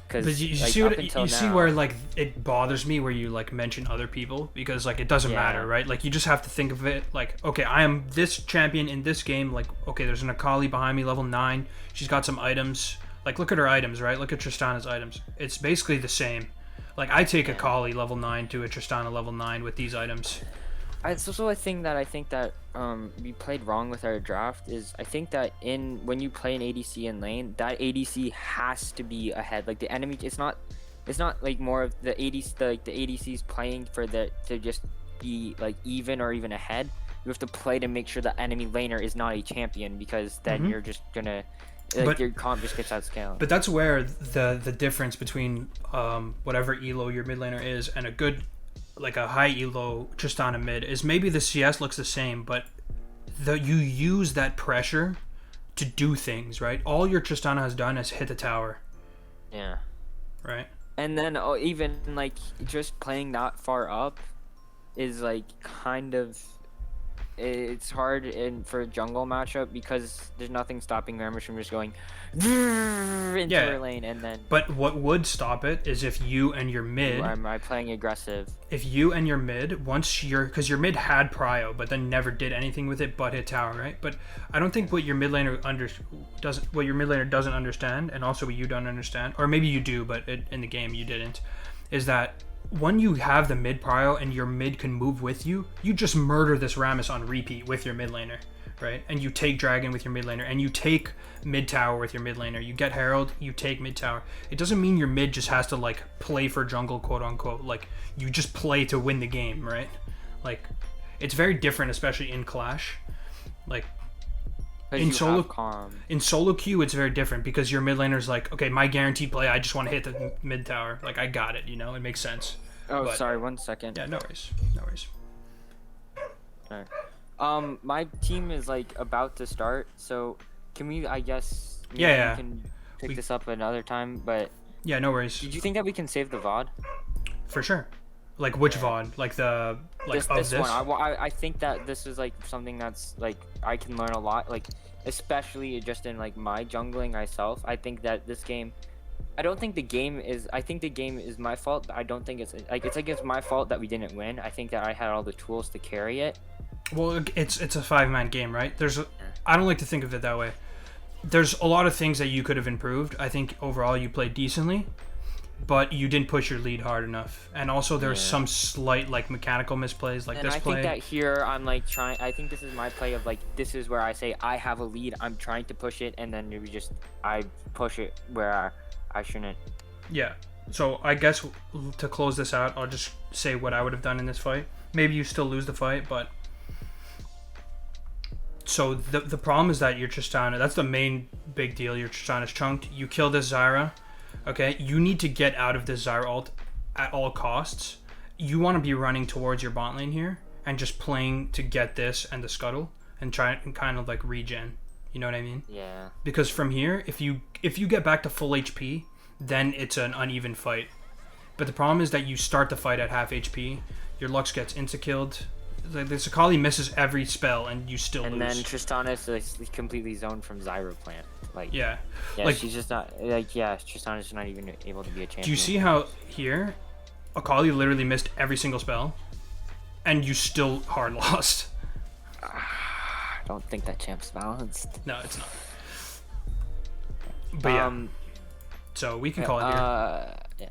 Speaker 1: But you see where like it bothers me where you like mention other people because like it doesn't matter, right? Like you just have to think of it like, okay, I am this champion in this game. Like, okay, there's an Akali behind me, level 9. She's got some items. Like, look at her items, right? Look at Tristana's items. It's basically the same. Like, I take Akali level 9 to a Tristana level 9 with these items.
Speaker 2: It's also a thing that I think that we played wrong with our draft is I think that when you play an ADC in lane, that ADC has to be ahead. Like the enemy, it's not like more of the ADC, the ADCs playing to just be like even or even ahead. You have to play to make sure the enemy laner is not a champion because then you're just gonna your comp just gets outscaled.
Speaker 1: But that's where the difference between whatever elo your mid laner is and a good like a high elo Tristana mid is maybe the CS looks the same, but you use that pressure to do things, right? All your Tristana has done is hit the tower.
Speaker 2: Yeah.
Speaker 1: Right?
Speaker 2: And then even like just playing that far up is like kind of it's hard for a jungle matchup because there's nothing stopping Ramesh from just going into her lane and then.
Speaker 1: But what would stop it is if you and your mid.
Speaker 2: Am I playing aggressive?
Speaker 1: If you and your mid, because your mid had prio, but then never did anything with it but hit tower, right? But I don't think what your mid laner doesn't understand, and also what you don't understand, or maybe you do, but in the game you didn't, is that when you have the mid prio and your mid can move with you, you just murder this Rammus on repeat with your mid laner, right? And you take Dragon with your mid laner, and you take mid tower with your mid laner. You get Herald, you take mid tower. It doesn't mean your mid just has to like play for jungle, quote unquote. Like you just play to win the game, right? Like it's very different, especially in Clash. Like in solo queue, it's very different because your mid laner's like, okay, my guaranteed play, I just want to hit the mid tower. Like I got it, it makes sense.
Speaker 2: Oh, but, sorry, 1 second.
Speaker 1: Yeah, no worries.
Speaker 2: Alright. My team is like about to start, so can we? I guess. We can pick this up another time, but.
Speaker 1: Yeah, no worries.
Speaker 2: Did you think that we can save the VOD?
Speaker 1: For sure. Like which VOD? Like this
Speaker 2: one. I think that this is like something that's like I can learn a lot. Like especially just in like my jungling myself. I think that this game. I don't think the game is. I think the game is my fault. I don't think it's it's my fault that we didn't win. I think that I had all the tools to carry it.
Speaker 1: Well, it's a 5-man game, right? I don't like to think of it that way. There's a lot of things that you could have improved. I think overall you played decently, but you didn't push your lead hard enough. And also there's some slight like mechanical misplays like this play.
Speaker 2: I think that here I'm like trying. I think this is my play of like this is where I say I have a lead. I'm trying to push it, and then I push it where I shouldn't. Yeah.
Speaker 1: So I guess to close this out, I'll just say what I would have done in this fight. Maybe you still lose the fight, but so the problem is that your Tristana, that's the main big deal. Your Tristana's chunked. You kill this Zyra. Okay, you need to get out of this Zyra ult at all costs. You want to be running towards your bot lane here and just playing to get this and the scuttle and try and kind of like regen. You know what I mean?
Speaker 2: Yeah.
Speaker 1: Because from here, if you get back to full HP, then it's an uneven fight. But the problem is that you start the fight at half HP, your Lux gets insta-killed, the Akali misses every spell, and you still lose.
Speaker 2: And then Tristana is completely zoned from Zyra plant. Like
Speaker 1: like,
Speaker 2: she's just not Tristana's not even able to be a champion.
Speaker 1: Do you see how here, Akali literally missed every single spell, and you still hard lost?
Speaker 2: I don't think that champ's balanced.
Speaker 1: No, it's not. But yeah. So we can call it here.
Speaker 2: Yeah.